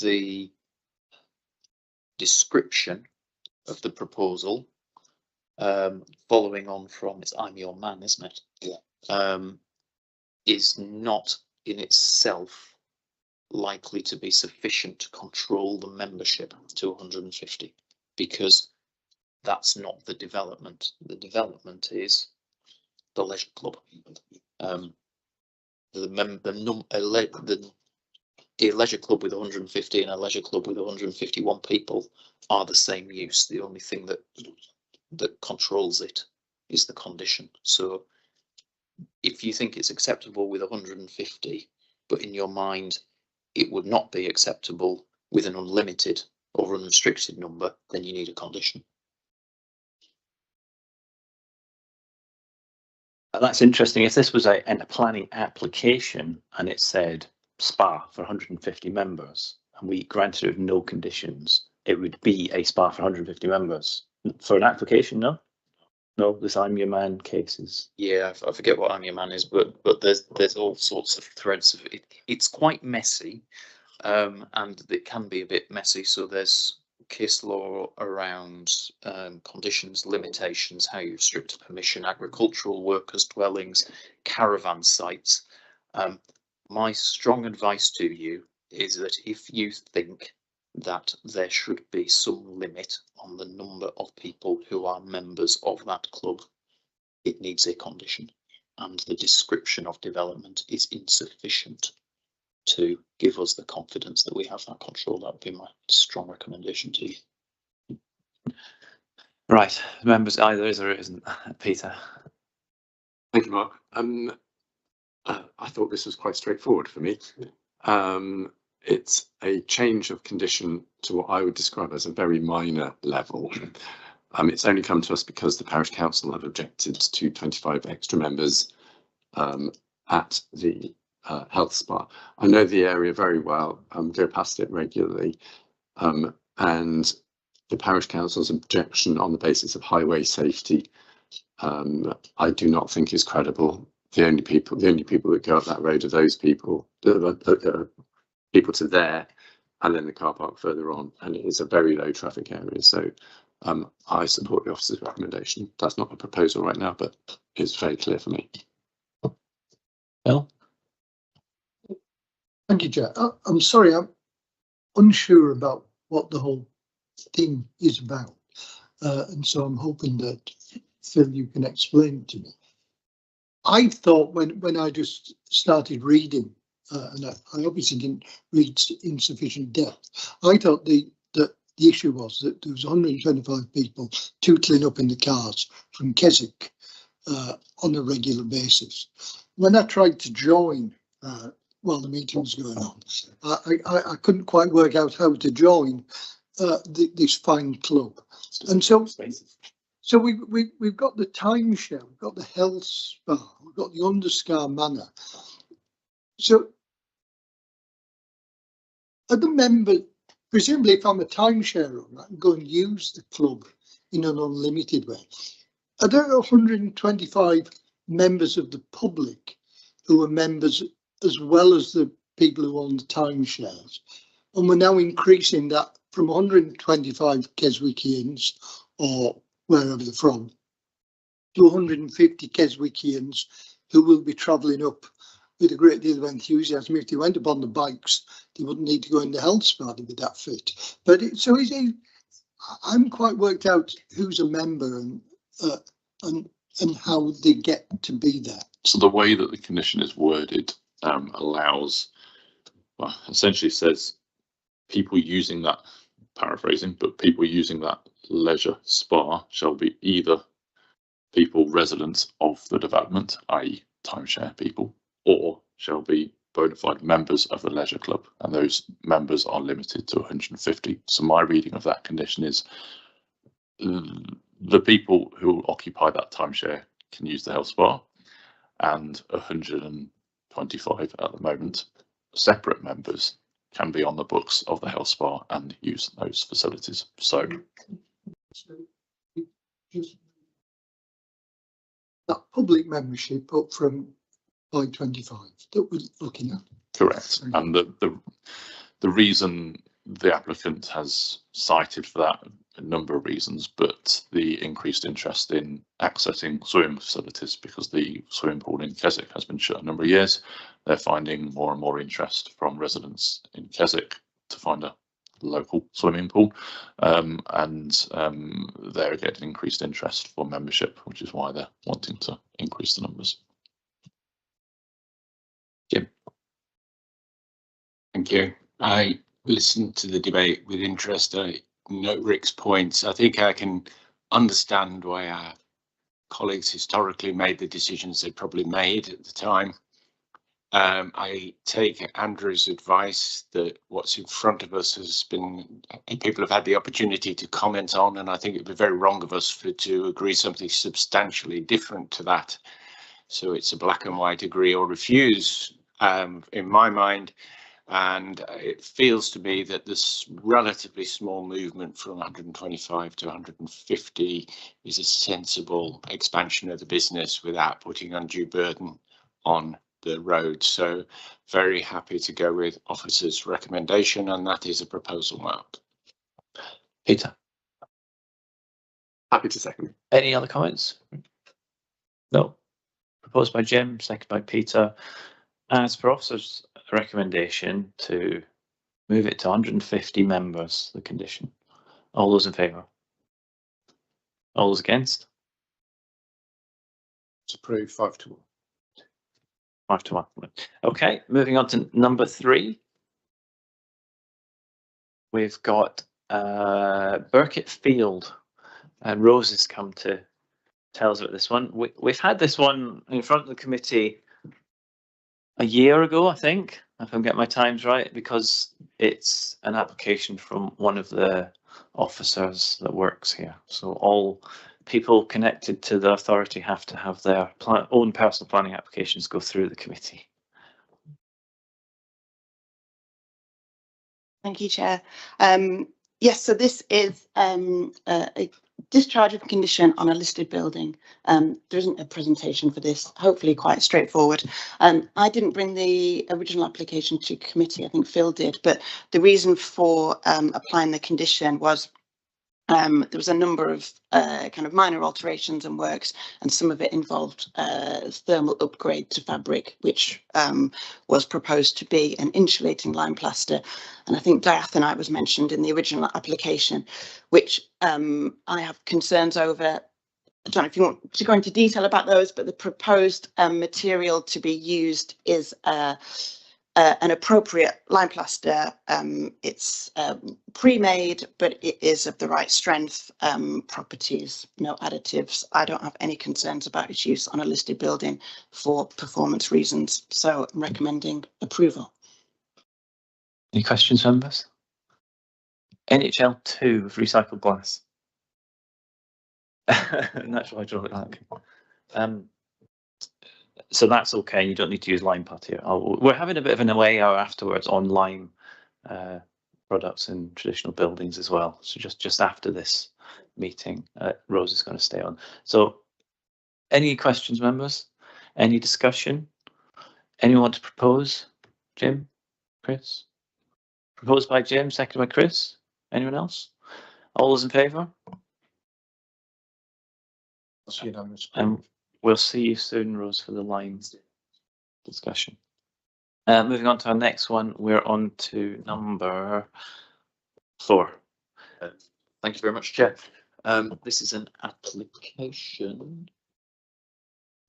the description of the proposal, following on from it's I'm your man, isn't it? Yeah. Is not in itself likely to be sufficient to control the membership to 150, because that's not the development. The development is the leisure club. A leisure club with 150 and a leisure club with 151 people are the same use. The only thing that controls it is the condition. So if you think it's acceptable with 150, but in your mind it would not be acceptable with an unlimited or unrestricted number, then you need a condition. And that's interesting. If this was a planning application and it said SPA for 150 members and we granted it with no conditions, it would be a SPA for 150 members. For an application, no? No, this I'm your man cases. Yeah, I forget what I'm your man is, but there's all sorts of threads of it. It's quite messy, and it can be a bit messy. So there's case law around conditions, limitations, how you restrict permission, agricultural workers' dwellings, caravan sites. My strong advice to you is that if you think that there should be some limit on the number of people who are members of that club, it needs a condition, and the description of development is insufficient to give us the confidence that we have that control. That would be my strong recommendation to you. Right, members, either is or it isn't. Peter. Thank you, Mark. I thought this was quite straightforward for me. It's a change of condition to what I would describe as a very minor level. It's only come to us because the parish council have objected to 25 extra members at the health spa. I know the area very well, go past it regularly, and the parish council's objection on the basis of highway safety, I do not think is credible. The only people that go up that road are those people, people to there, and then the car park further on, and it is a very low traffic area. So I support the officer's recommendation. That's not a proposal right now, but it's very clear for me. Bill? Thank you, Chair. I'm sorry, I'm unsure about what the whole thing is about. And so I'm hoping that, Phil, you can explain it to me. I thought when I just started reading, and I obviously didn't read in sufficient depth, I thought that the issue was that there was 125 people tootling up in the cars from Keswick on a regular basis. When I tried to join while the meeting was going on, I couldn't quite work out how to join this fine club. And so we've got the timeshare, we've got the health spa, we've got the Underscar Manor. So are the members, presumably if I'm a timeshare owner, I can go and use the club in an unlimited way. Are there 125 members of the public who are members as well as the people who own the timeshares? And we're now increasing that from 125 Keswickians or wherever they're from to 150 Keswickians who will be travelling up with a great deal of enthusiasm. If they went up on the bikes, they wouldn't need to go in the health spa to be that fit. But I'm quite worked out who's a member and how they get to be there. So the way that the condition is worded allows, well, essentially says people using that, paraphrasing, but people using that leisure spa shall be either people residents of the development, i.e. timeshare people, or shall be bona fide members of the leisure club, and those members are limited to 150. So my reading of that condition is the people who occupy that timeshare can use the health spa, and 125 at the moment separate members can be on the books of the health spa and use those facilities. So that public membership up from 525 that we're looking at. correct. And the reason the applicant has cited for that, a number of reasons, but the increased interest in accessing swimming facilities, because the swimming pool in Keswick has been shut a number of years. They're finding more and more interest from residents in Keswick to find a local swimming pool, and they're getting increased interest for membership, which is why they're wanting to increase the numbers. Jim. Thank you. I listened to the debate with interest. I note Rick's points. I think I can understand why our colleagues historically made the decisions they probably made at the time. I take Andrew's advice that what's in front of us has been, people have had the opportunity to comment on, and I think it'd be very wrong of us to agree something substantially different to that. So it's a black and white agree or refuse in my mind. And it feels to me that this relatively small movement from 125 to 150 is a sensible expansion of the business without putting undue burden on the road. So very happy to go with officer's recommendation, and that is a proposal mark. Peter. Happy to second. Any other comments? No. Proposed by Jim, seconded by Peter. As per officer's recommendation to move it to 150 members, the condition. All those in favour? All those against? It's approved 5-1. 5-1. Okay, moving on to number 3. We've got Burkitt Field, and Rose has come to tell us about this one. We've had this one in front of the committee a year ago, I think, if I'm getting my times right, because it's an application from one of the officers that works here. So all people connected to the authority have to have their own personal planning applications go through the committee. Thank you, Chair. Yes, so this is a discharge of condition on a listed building. There isn't a presentation for this, hopefully quite straightforward. I didn't bring the original application to committee, I think Phil did, but the reason for applying the condition was there was a number of kind of minor alterations and works, and some of it involved thermal upgrade to fabric, which was proposed to be an insulating lime plaster. And I think diathanite was mentioned in the original application, which I have concerns over. I don't know if you want to go into detail about those, but the proposed material to be used is an appropriate lime plaster. It's pre-made, but it is of the right strength, properties, no additives. I don't have any concerns about its use on a listed building for performance reasons, so I'm recommending approval. Any questions, members? NHL 2 with recycled glass. Natural hydraulic lacquer. So that's okay. You don't need to use lime putty. We're having a bit of an away hour afterwards on lime products in traditional buildings as well. So just after this meeting, Rose is going to stay on. So any questions, members? Any discussion? Anyone want to propose? Jim? Chris? Proposed by Jim, seconded by Chris. Anyone else? All those in favour? That's unanimous. We'll see you soon, Rose, for the lines discussion. Moving on to our next one, we're on to number 4. Thank you very much, Chair. This is an application,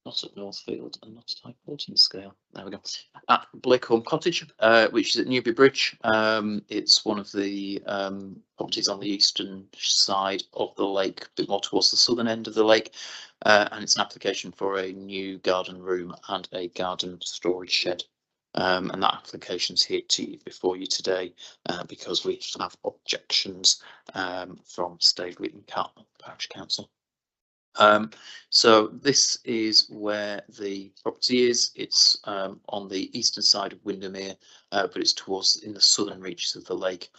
not at Northfield and not at High Portinscale. There we go. At Blakeholm Cottage, which is at Newby Bridge. It's one of the properties on the eastern side of the lake, a bit more towards the southern end of the lake. And it's an application for a new garden room and a garden storage shed. And that application's here before you today because we have objections from Staveley and Cartmel Parish Council. So this is where the property is. It's on the eastern side of Windermere, but it's towards in the southern reaches of the lake.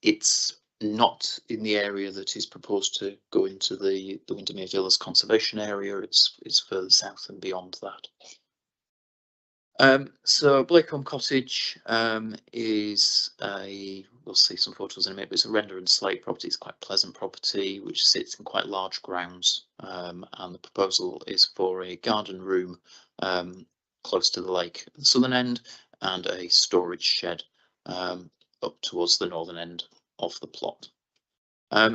It's not in the area that is proposed to go into the Windermere Villas conservation area. It's further south and beyond that. So Blakeholm Cottage is we'll see some photos in a minute, but it's a render and slate property. It's quite a pleasant property which sits in quite large grounds, and the proposal is for a garden room close to the lake at the southern end and a storage shed up towards the northern end of the plot.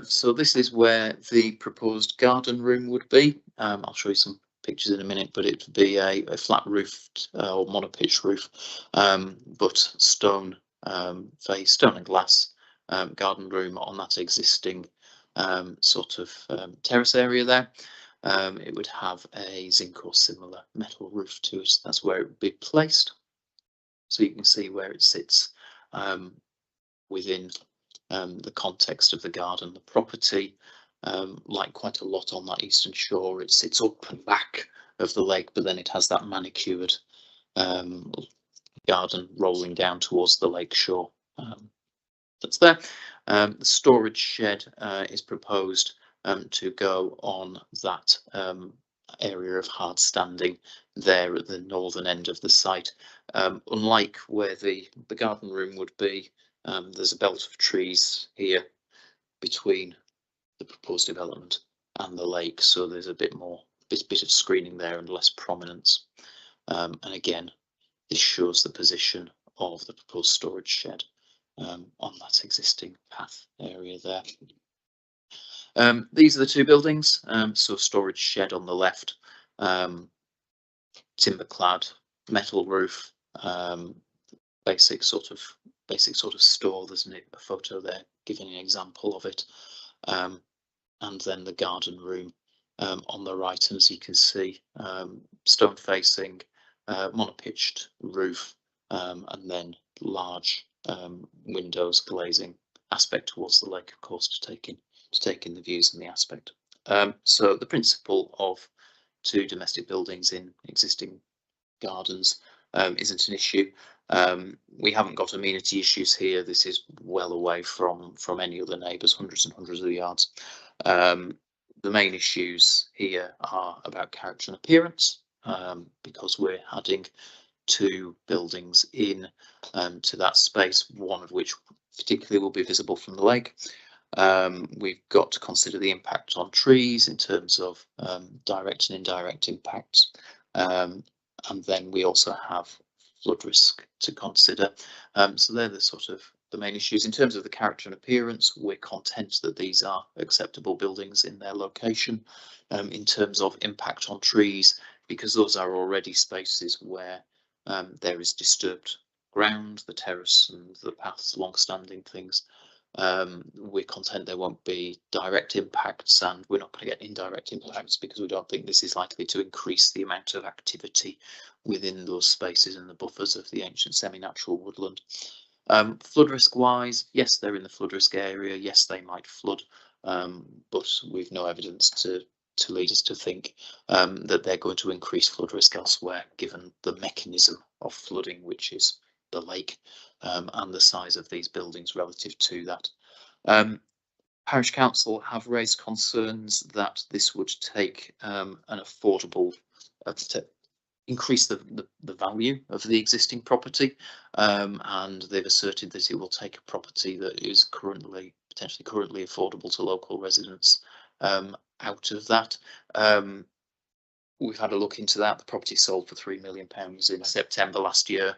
So this is where the proposed garden room would be. I'll show you some pictures in a minute, but it would be a flat roofed or monopitch roof, but stone face, stone and glass garden room on that existing sort of terrace area there. It would have a zinc or similar metal roof to it. That's where it would be placed. So you can see where it sits within the context of the garden. The property, like quite a lot on that eastern shore, it sits up and back of the lake, but then it has that manicured garden rolling down towards the lake shore. That's there. The storage shed is proposed to go on that area of hard standing there at the northern end of the site. Unlike where the garden room would be, there's a belt of trees here between the proposed development and the lake, so there's a bit of screening there and less prominence. And again, this shows the position of the proposed storage shed on that existing path area there. These are the two buildings. So storage shed on the left, timber clad, metal roof, basic sort of store. There's a photo there giving an example of it. And then the garden room on the right, and as you can see, stone facing, monopitched roof, and then large windows glazing aspect towards the lake, of course, to take in the views and the aspect. So the principle of 2 domestic buildings in existing gardens isn't an issue. We haven't got amenity issues here. This is well away from any other neighbours, hundreds and hundreds of yards. The main issues here are about character and appearance, because we're adding 2 buildings in to that space, one of which particularly will be visible from the lake. We've got to consider the impact on trees in terms of direct and indirect impacts. And then we also have flood risk to consider. So they're the sort of the main issues. In terms of the character and appearance, we're content that these are acceptable buildings in their location. In terms of impact on trees, because those are already spaces where there is disturbed ground, the terrace and the paths, long-standing things. We're content there won't be direct impacts, and we're not going to get indirect impacts because we don't think this is likely to increase the amount of activity within those spaces and the buffers of the ancient semi-natural woodland. Flood risk wise, yes, they're in the flood risk area. Yes, they might flood, but we've no evidence to lead us to think that they're going to increase flood risk elsewhere, given the mechanism of flooding, which is the lake, and the size of these buildings relative to that. Parish Council have raised concerns that this would take an affordable, to increase the value of the existing property, and they've asserted that it will take a property that is potentially currently affordable to local residents out of that. We've had a look into that. The property sold for £3 million in September last year.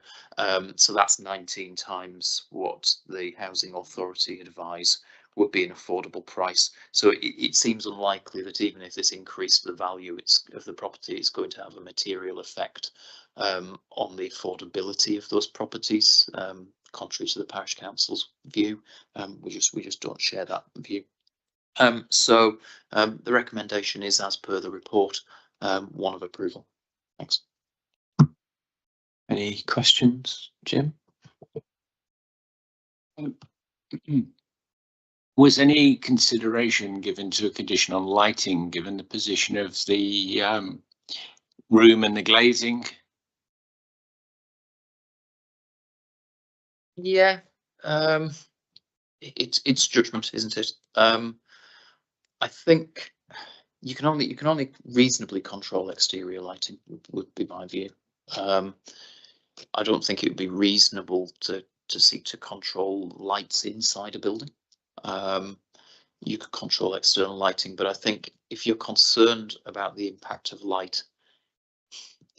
So that's 19 times what the Housing Authority advised would be an affordable price. So it seems unlikely that even if this increased the value of the property, it's going to have a material effect on the affordability of those properties, contrary to the Parish Council's view. We just don't share that view. So the recommendation is, as per the report, one of approval. Thanks. Any questions, Jim? Was any consideration given to a condition on lighting, given the position of the room and the glazing? Yeah, it's judgment, isn't it? I think you can only reasonably control exterior lighting, would be my view. I don't think it would be reasonable to seek to control lights inside a building. You could control external lighting, but I think if you're concerned about the impact of light,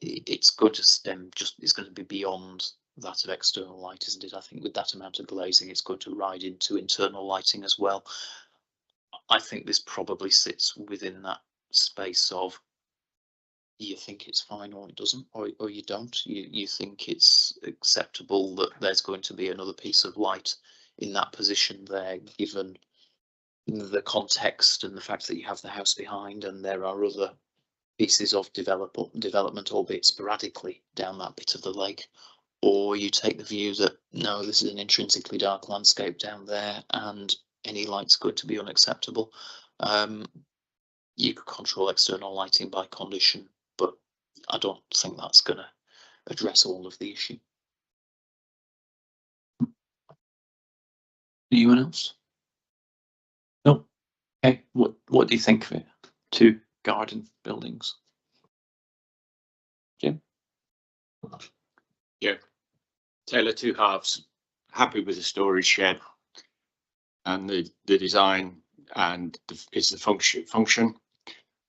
it's going to be beyond that of external light, isn't it? I think with that amount of glazing, it's going to ride into internal lighting as well. I think this probably sits within that space of you think it's fine or it doesn't, or you don't. You think it's acceptable that there's going to be another piece of light in that position there, given the context and the fact that you have the house behind and there are other pieces of development, albeit sporadically, down that bit of the lake. Or you take the view that no, this is an intrinsically dark landscape down there and any light's going to be unacceptable. You could control external lighting by condition, but I don't think that's going to address all of the issue. Anyone else? No. Okay. What do you think of it? 2 garden buildings. Jim? Yeah. Taylor 2 halves. Happy with the storage shed and the design and it's the function.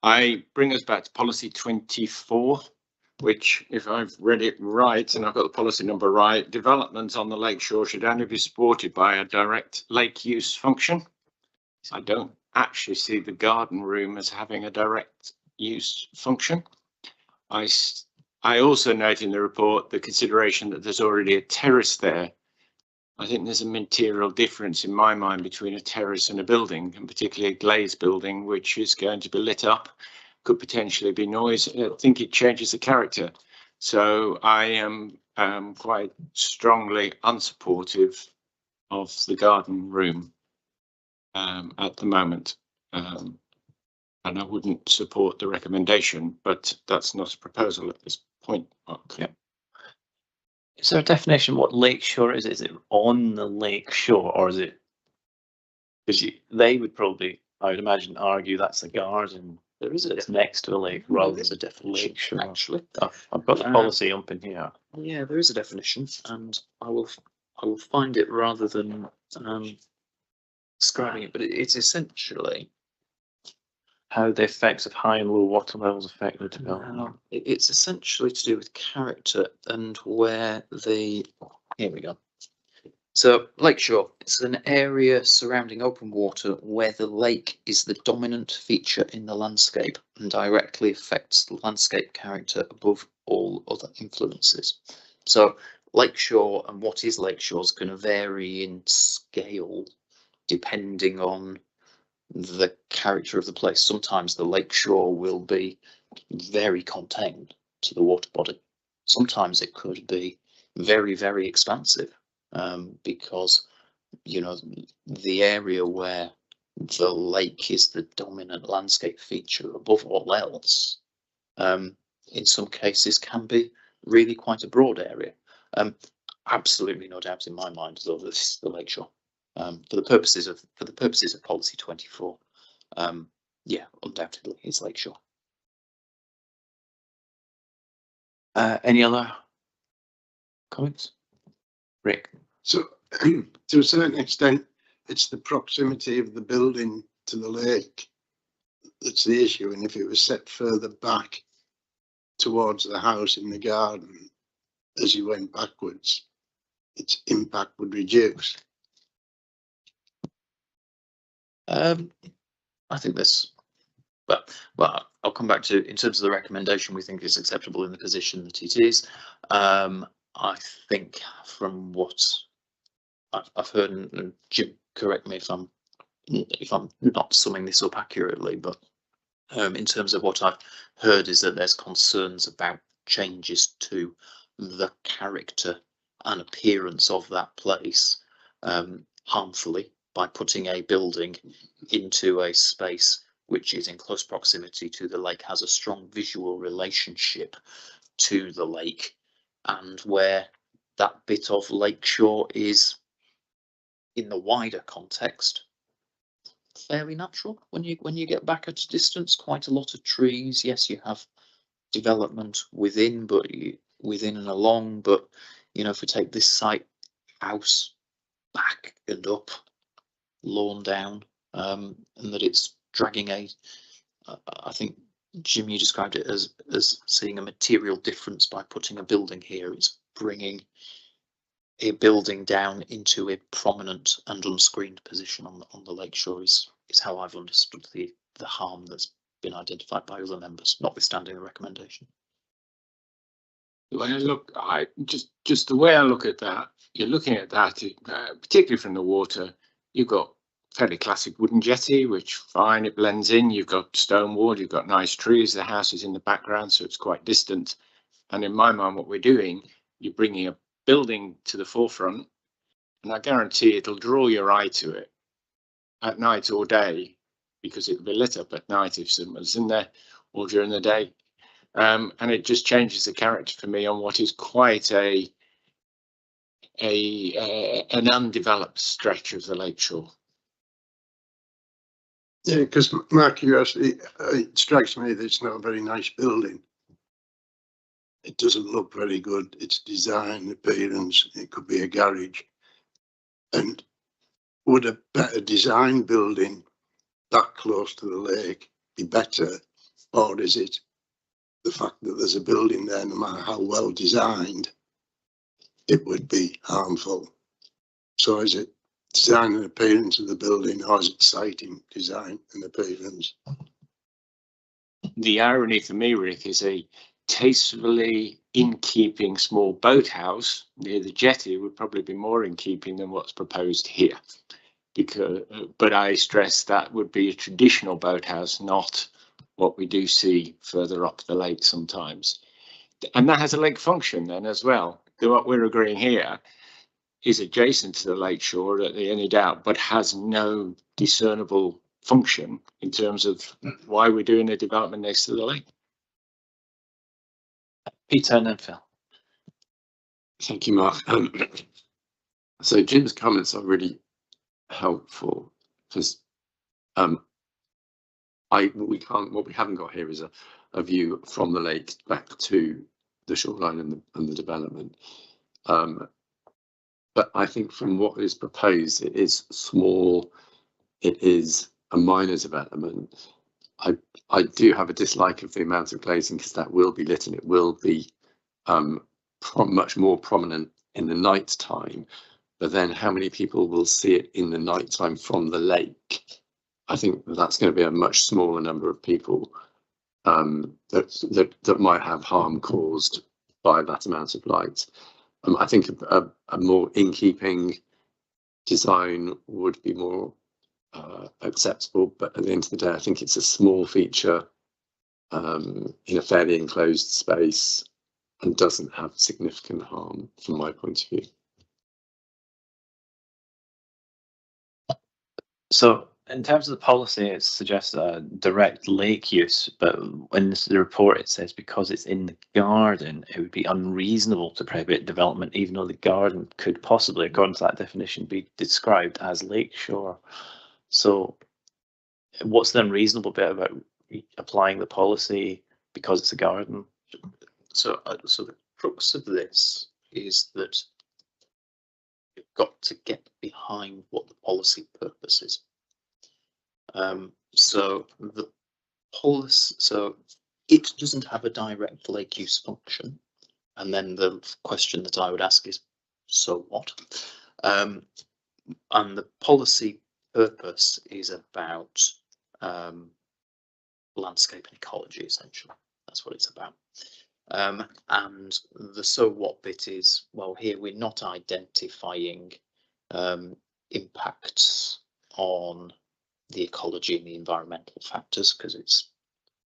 I bring us back to policy 24, which, if I've read it right and I've got the policy number right, development on the lakeshore should only be supported by a direct lake use function. I don't actually see the garden room as having a direct use function. I also note in the report the consideration that there's already a terrace there. I think there's a material difference in my mind between a terrace and a building, and particularly a glazed building, which is going to be lit up, could potentially be noise. I think it changes the character. So I am quite strongly unsupportive of the garden room at the moment. And I wouldn't support the recommendation, but that's not a proposal at this point, Mark. Yeah. Is there a definition what lakeshore is? Is it on the lake shore, or is it? Because they would probably, I would imagine, argue that's a garden. There is a It's next to a lake rather than a definition, lakeshore. actually. I've got the policy up in here. Yeah, there is a definition, and I will find it rather than describing it. But it's essentially How the effects of high and low water levels affect the development. it's essentially to do with character and where the here we go. So lakeshore, it's an area surrounding open water where the lake is the dominant feature in the landscape and directly affects the landscape character above all other influences. So lakeshore and what is lakeshore is going to vary in scale depending on the character of the place. Sometimes the lakeshore will be very contained to the water body. Sometimes it could be very, very expansive. Because, you know, the area where the lake is the dominant landscape feature above all else, in some cases can be really quite a broad area. Absolutely no doubt in my mind, though, this is the lakeshore. For the purposes of policy 24, yeah, undoubtedly it's lakeshore. Any other comments? Rick? So to a certain extent, it's the proximity of the building to the lake that's the issue. And if it was set further back towards the house in the garden, as you went backwards, its impact would reduce. I think this, well, I'll come back to, in terms of the recommendation, we think it's acceptable in the position that it is. I think from what I've heard, and Jim, correct me if I'm not summing this up accurately, but in terms of what I've heard is that there's concerns about changes to the character and appearance of that place harmfully by putting a building into a space which is in close proximity to the lake, has a strong visual relationship to the lake, and where that bit of lakeshore is, in the wider context, fairly natural. When you get back at a distance, quite a lot of trees. Yes, you have development within, but within and along. But you know, if we take this site, house back and up, lawn down, and that it's dragging I think Jim, you described it as seeing a material difference by putting a building here. It's bringing a building down into a prominent and unscreened position on the lakeshore is how I've understood the harm that's been identified by other members, notwithstanding the recommendation. The way I look, just the way I look at that, you're looking at that, particularly from the water. You've got fairly classic wooden jetty, which fine, it blends in. You've got stone wall, you've got nice trees. The house is in the background, so it's quite distant. And in my mind, what we're doing, you're bringing a building to the forefront, and I guarantee it'll draw your eye to it at night or day, because it'll be lit up at night if someone's in there, or during the day. And it just changes the character for me on what is quite an undeveloped stretch of the lakeshore. Yeah, because my curiosity, it strikes me that it's not a very nice building. It doesn't look very good. Its design, appearance, it could be a garage. And would a better designed building that close to the lake be better? Or is it the fact that there's a building there, no matter how well designed, it would be harmful? So is it design and appearance of the building, or is it siting, design and appearance? The irony for me, Rick, is a tastefully in keeping small boathouse near the jetty would probably be more in keeping than what's proposed here. But I stress that would be a traditional boathouse, not what we do see further up the lake sometimes. and that has a lake function then as well. What we're agreeing here is adjacent to the lake shore at the any doubt, but has no discernible function in terms of why we're doing a development next to the lake. Peter and then Phil. Thank you, Mark. So Jim's comments are really helpful because what we haven't got here is a view from the lake back to the shoreline and the development. But I think from what is proposed, it is small. It is a minor development. I do have a dislike of the amount of glazing because that will be lit and it will be much more prominent in the night time. But then how many people will see it in the night time from the lake? I think that's going to be a much smaller number of people that might have harm caused by that amount of light. I think a more in-keeping design would be more acceptable, but at the end of the day, I think it's a small feature in a fairly enclosed space and doesn't have significant harm from my point of view. So in terms of the policy, it suggests a direct lake use, but in the report it says because it's in the garden, it would be unreasonable to prohibit development, even though the garden could possibly, according to that definition, be described as lakeshore. So what's the unreasonable bit about applying the policy because it's a garden? So the crux of this is that you've got to get behind what the policy purpose is. So the policy, so it doesn't have a direct lake use function, and then the question that I would ask is, so what? And the policy purpose is about landscape and ecology, essentially. That's what it's about. And the so what bit is, well, here we're not identifying impacts on the ecology and the environmental factors because it's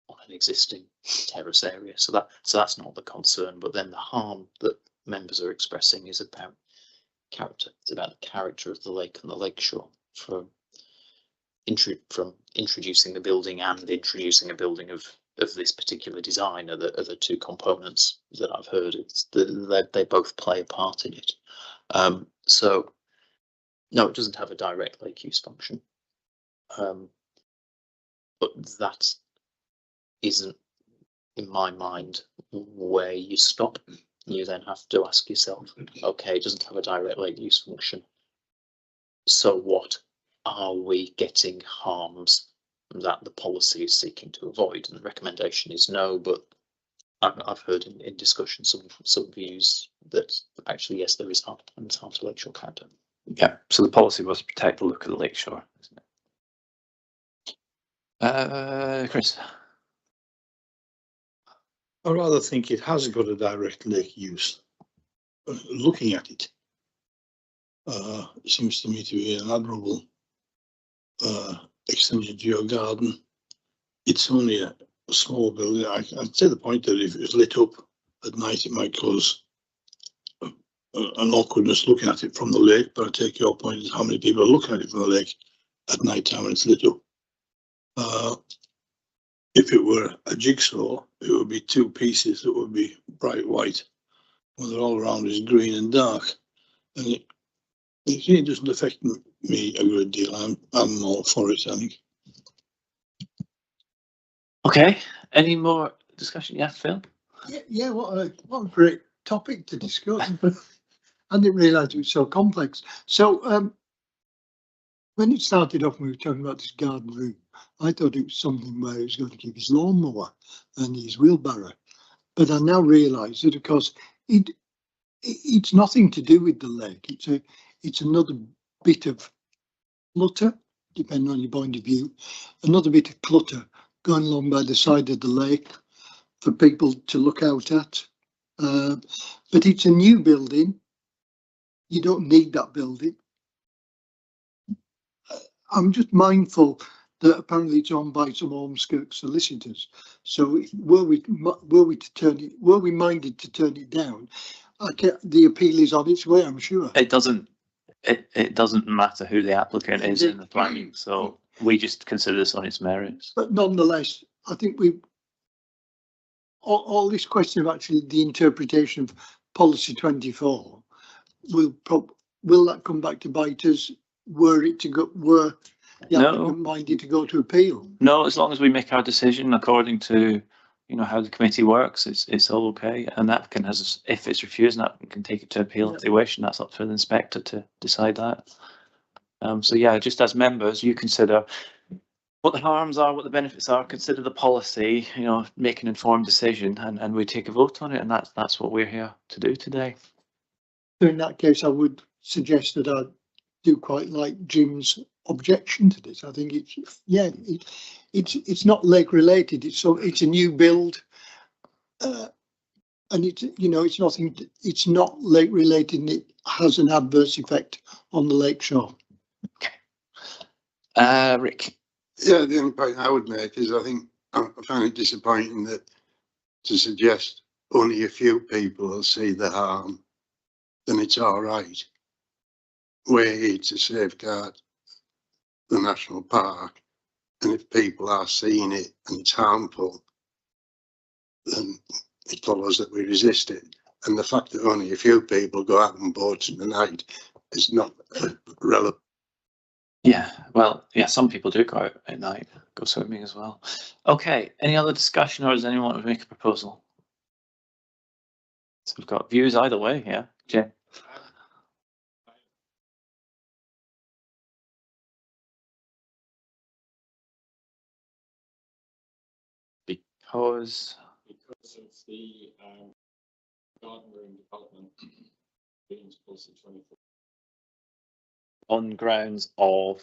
on an existing terrace area. So that's not the concern. But then the harm that members are expressing is about character. It's about the character of the lake and the lakeshore from introducing the building and introducing a building of this particular design are the two components that I've heard. It's they both play a part in it. So no, it doesn't have a direct lake use function. But that isn't, in my mind, where you stop. You then have to ask yourself, okay, it doesn't have a direct lake use function. So what are we getting harms that the policy is seeking to avoid? And the recommendation is no, but I've heard in discussion some views that actually, yes, there is harm, and it's harm to lakeshore character. Yeah, so the policy was to protect the look of the lakeshore, isn't it? Chris? I rather think it has got a direct lake use. Looking at it, seems to me to be an admirable extension to your garden. It's only a small building. I'd say the point that if it was lit up at night, it might cause an awkwardness looking at it from the lake. But I take your point is how many people are looking at it from the lake at night time when it's lit up. If it were a jigsaw, it would be two pieces that would be bright white, when they're all around is green and dark, and it really doesn't affect me a good deal. I'm all for it, I think. Okay, any more discussion? Yeah, Phil? Yeah, what a great topic to discuss. I didn't realise it was so complex. So when it started off, we were talking about this garden room. I thought it was something where he was going to keep his lawnmower and his wheelbarrow. But I now realise that, of course, it's nothing to do with the lake. It's another bit of clutter, depending on your point of view, another bit of clutter going along by the side of the lake for people to look out at. But it's a new building. You don't need that building. I'm just mindful that apparently it's owned by some Ormskirk solicitors. So were we minded to turn it down, the appeal is on its way, I'm sure. It doesn't matter who the applicant is in the planning, so we just consider this on its merits. But nonetheless, I think all this question of actually the interpretation of policy 24 will that come back to bite us were the applicant minded to go to appeal? No, as long as we make our decision according to, you know, how the committee works, it's all okay. And the applicant has, if it's refused, an applicant can take it to appeal if they wish, and that's up to the inspector to decide that. So yeah, just as members, you consider what the harms are, what the benefits are, consider the policy, you know, make an informed decision, and we take a vote on it, and that's what we're here to do today. So in that case, I would suggest that I do quite like Jim's objection to this. I think it's not lake related. It's a new build, and it's not lake related, and it has an adverse effect on the lake shore. Okay, Rick. Yeah, the only point I would make is I find it disappointing that to suggest only a few people will see the harm, then it's all right. We're here to safeguard the national park, and if people are seeing it and it's harmful, then it follows that we resist it. And the fact that only a few people go out on boats in the night is not relevant. Yeah, well, yeah, some people do go out at night, go swimming as well. Okay, any other discussion, or does anyone want to make a proposal? So we've got views either way, yeah, Jim. Because of the garden room development being policy 24. On grounds of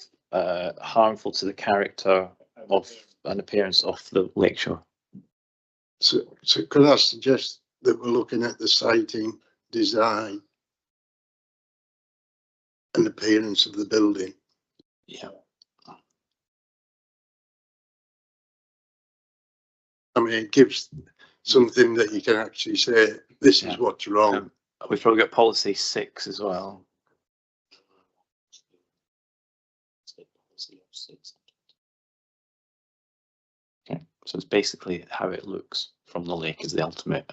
harmful to the character of an appearance of the lakeshore. So could I suggest that we're looking at the siting, design and appearance of the building? Yeah. I mean, it gives something that you can actually say, this is what's wrong. We've probably got policy 6 as well. Okay, so it's basically how it looks from the lake is the ultimate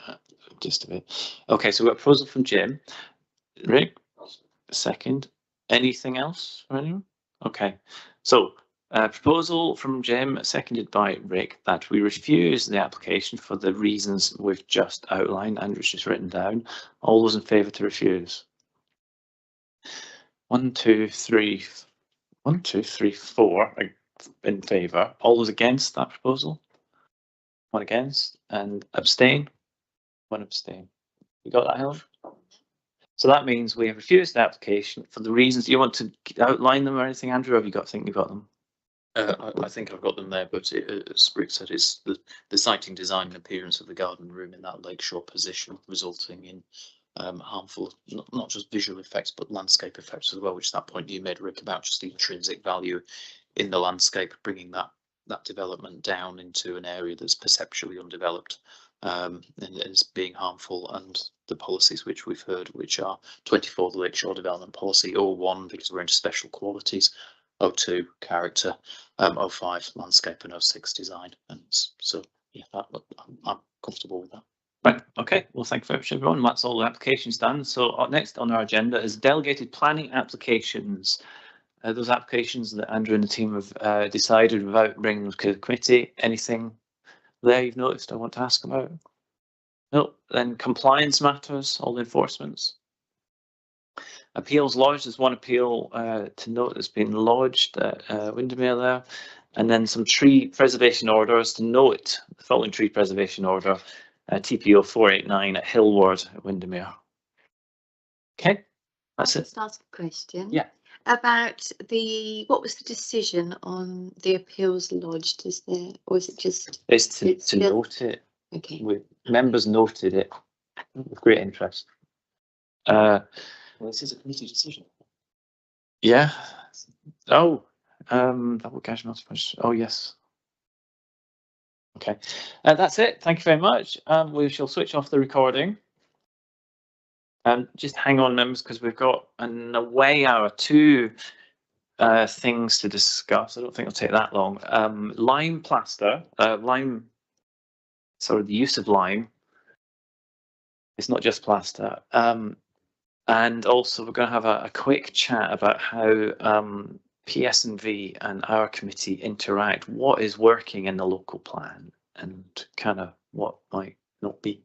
gist of it. Okay, so we've got a proposal from Jim. Rick, second. Anything else from anyone? Okay, so proposal from Jim, seconded by Rick, that we refuse the application for the reasons we've just outlined and which is written down. All those in favour to refuse? 1, 2, 3, 4 in favour. All those against that proposal? 1 against, and abstain? 1 abstain. You got that, Helen? So that means we have refused the application for the reasons. Do you want to outline them or anything, Andrew? Or have you think you got them? I think I've got them there, but as Rick said, it's the siting, design and appearance of the garden room in that lakeshore position, resulting in harmful, not just visual effects, but landscape effects as well, which is that point you made, Rick, about just the intrinsic value in the landscape, bringing that development down into an area that's perceptually undeveloped and is being harmful. And the policies which we've heard, which are 24, the Lakeshore Development Policy, 01, because we're into special qualities, 02, character, 05, landscape, and 06, design. And so, yeah, I'm comfortable with that. Right, okay, well, thank you very much, everyone. That's all the applications done. So next on our agenda is delegated planning applications. Those applications that Andrew and the team have decided without bringing them to the committee. Anything there you've noticed I want to ask about? No. Then compliance matters, all the enforcements. Appeals lodged, there's one appeal to note that's been lodged at Windermere there. And then some tree preservation orders to note the following tree preservation order, TPO 489 at Hillward at Windermere. Okay, that's it. Let's ask a question. Yeah. About what was the decision on the appeals lodged? Is there, or is it just? It's to note it. Okay. Members noted it with great interest. Well, this is a committee decision. Yeah. Oh, Double cash multifunction. Oh yes. Okay, that's it. Thank you very much. We shall switch off the recording. Just hang on, members, because we've got an away hour, 2 things to discuss. I don't think it'll take that long. Lime plaster, the use of lime. It's not just plaster. And also we're going to have a quick chat about how PSNV and our committee interact, what is working in the local plan and kind of what might not be.